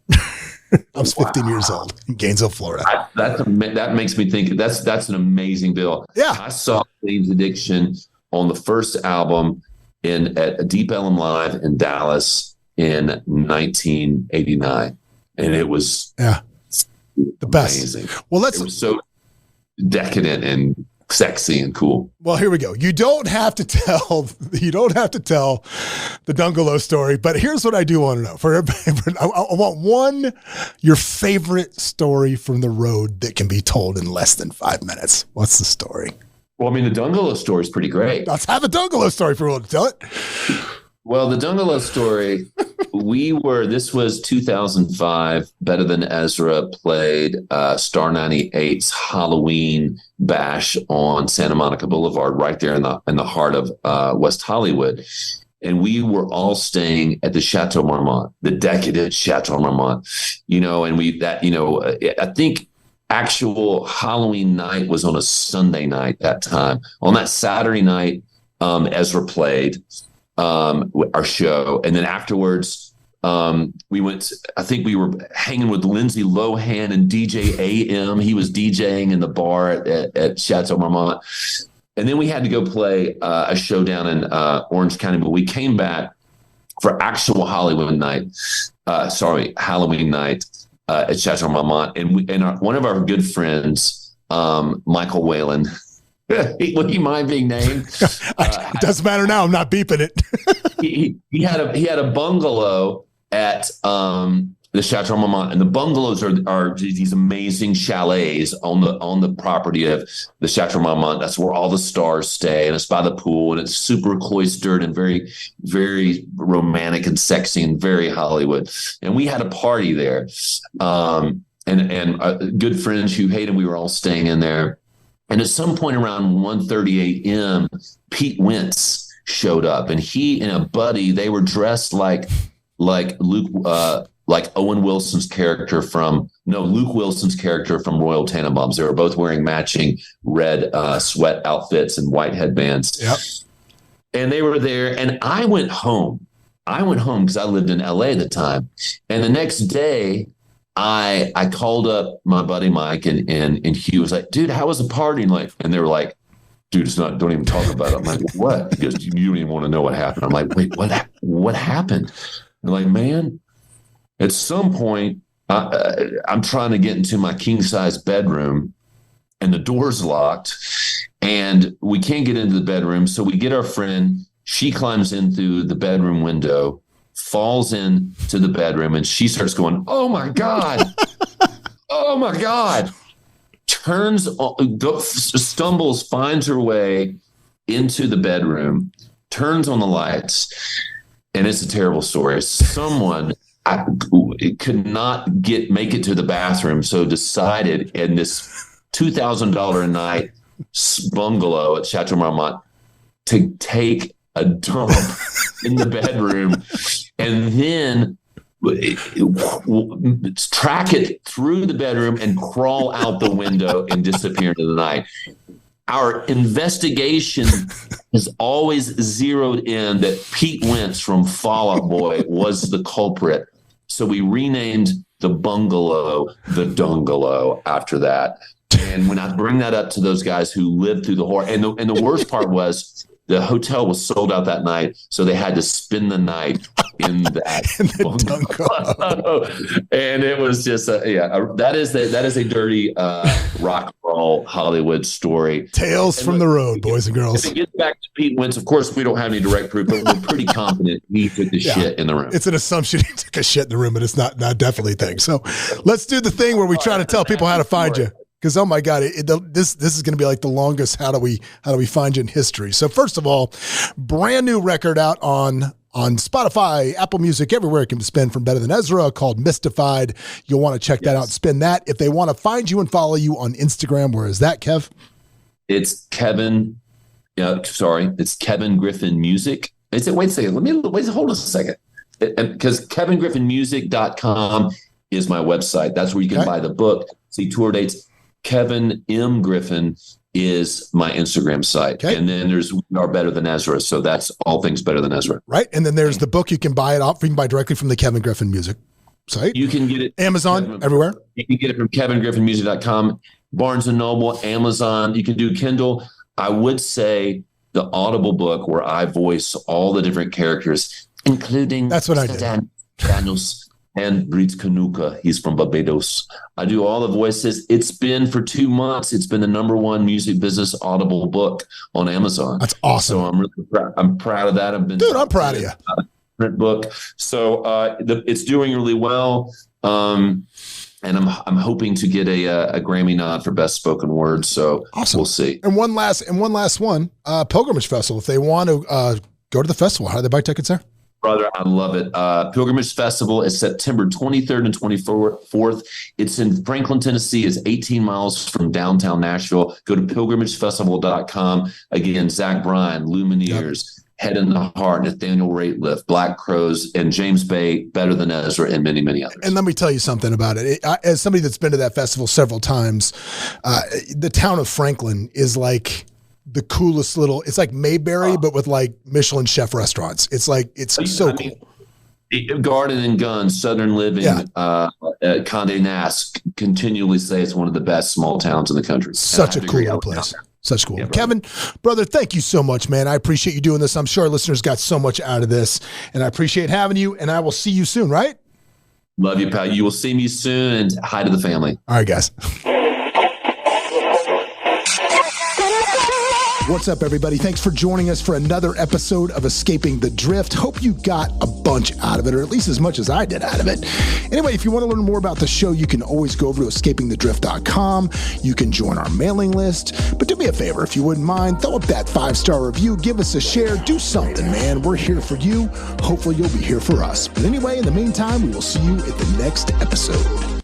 I was 15 years old in Gainesville, Florida. That makes me think that's an amazing bill. Yeah. I saw Jane's Addiction on the first album at Deep Ellum Live in Dallas in 1989. And it was the best. Amazing. Well, it was so decadent and sexy and cool. Well, here we go. You don't have to tell the Dungalow story, but here's what I do want to know. I want your favorite story from the road that can be told in less than 5 minutes. What's the story? Well, I mean, the Dungalow story is pretty great. Let's have a Dungalow story for everyone to tell it. Well, the Dungalow story, this was 2005. Better Than Ezra played Star 98's Halloween bash on Santa Monica Boulevard, right there in the heart of West Hollywood. And we were all staying at the Chateau Marmont, the decadent Chateau Marmont, and I think actual Halloween night was on a Sunday night that time. On that Saturday night, Ezra played our show. And then afterwards, we went, I think we were hanging with Lindsay Lohan and DJ AM. He was DJing in the bar at Chateau Marmont. And then we had to go play a show down in Orange County, but we came back for actual Halloween night at Chateau Marmont. And one of our good friends, Michael Whalen, would he mind being named? It doesn't matter now. I'm not beeping it. he had a bungalow at the Chateau Marmont, and the bungalows are these amazing chalets on the property of the Chateau Marmont. That's where all the stars stay, and it's by the pool, and it's super cloistered and very, very romantic and sexy and very Hollywood. And we had a party there, and good friends Hugh Hayden. We were all staying in there. And at some point around 1:30 a.m., Pete Wentz showed up, and he and a buddy, they were dressed like Luke, like Luke Wilson's character from Royal Tenenbaums. They were both wearing matching red sweat outfits and white headbands. Yep. And they were there, and I went home. Because I lived in LA at the time. And the next day, I called up my buddy Mike and Hugh was like, dude, how was the party? And they were like, dude, don't even talk about it. I'm like, what? He goes, you don't even want to know what happened. I'm like, wait, what happened? They're like, man, at some point, I'm trying to get into my king size bedroom and the door's locked and we can't get into the bedroom. So we get our friend, she climbs in through the bedroom window, falls into the bedroom, and she starts going, oh my God, oh my God. Stumbles, finds her way into the bedroom, turns on the lights, and it's a terrible story. Someone could not make it to the bathroom, so decided in this $2,000 a night bungalow at Chateau Marmont to take a dump in the bedroom and then track it through the bedroom and crawl out the window and disappear into the night. Our investigation has always zeroed in that Pete Wentz from Fall Out Boy was the culprit. So we renamed the bungalow the Dungalow after that. And when I bring that up to those guys who lived through the horror, and the worst part was the hotel was sold out that night, so they had to spend the night in that bungalow. And it was just that is a dirty rock and roll Hollywood story. Tales from the road, boys and girls. If it gets back to Pete Wentz, of course we don't have any direct proof, but we're pretty confident he took the shit in the room. It's an assumption he took a shit in the room, but it's not definitely a thing. So let's do the thing where we try to tell people how to find you. Because, oh my God, this is going to be like the longest how do we find you in history. So first of all, brand new record out on on Spotify, Apple Music, everywhere it can be spent from Better Than Ezra, called Mystified. You'll want to check that out, spin that. If they want to find you and follow you on Instagram, where is that, Kev? It's Kevin. It's Kevin Griffin Music. Wait a second. Hold a second. Because KevinGriffinMusic.com is my website. That's where you can buy the book, see tour dates. Kevin M. Griffin is my Instagram site. Okay. And then there's We Are Better Than Ezra. So that's all things Better Than Ezra. Right. And then there's the book. You can buy it off. You can buy directly from the Kevin Griffin Music site. You can get it. Amazon, everywhere. You can get it from KevinGriffinMusic.com, Barnes & Noble, Amazon. You can do Kindle. I would say the Audible book where I voice all the different characters, including that's what I did. Daniels and Brits Kanuka. He's from Barbados. I do all the voices. It's been for 2 months. It's been the #1 music business Audible book on Amazon. That's awesome. So I'm really proud. I'm proud of that. I'm proud of you. Print book. So it's doing really well. And I'm hoping to get a Grammy nod for Best Spoken Word. So awesome. We'll see. And one last one, Pilgrimage Festival. If they want to go to the festival, how do they buy tickets there? Brother, I love it. Pilgrimage Festival is September 23rd and 24th. It's in Franklin, Tennessee. It's 18 miles from downtown Nashville. Go to pilgrimagefestival.com. Again, Zach Bryan, Lumineers, Head in the Heart, Nathaniel Rateliff, Black Crows, and James Bay, Better Than Ezra, and many, many others. And let me tell you something about it. As somebody that's been to that festival several times, the town of Franklin is like the coolest it's like Mayberry, but with like Michelin chef restaurants. It's so cool. Garden and Guns, Southern Living, Condé Nast continually say it's one of the best small towns in the country. Such a cool place. Such cool. Yeah, Kevin, brother, thank you so much, man. I appreciate you doing this. I'm sure our listeners got so much out of this, and I appreciate having you, and I will see you soon, right? Love you, pal. You will see me soon, and hi to the family. All right, guys. What's up, everybody? Thanks for joining us for another episode of Escaping the Drift. Hope you got a bunch out of it, or at least as much as I did out of it. Anyway, if you want to learn more about the show, you can always go over to escapingthedrift.com. You can join our mailing list. But do me a favor, if you wouldn't mind, throw up that 5-star review, give us a share, do something, man. We're here for you. Hopefully you'll be here for us. But anyway, in the meantime, we will see you at the next episode.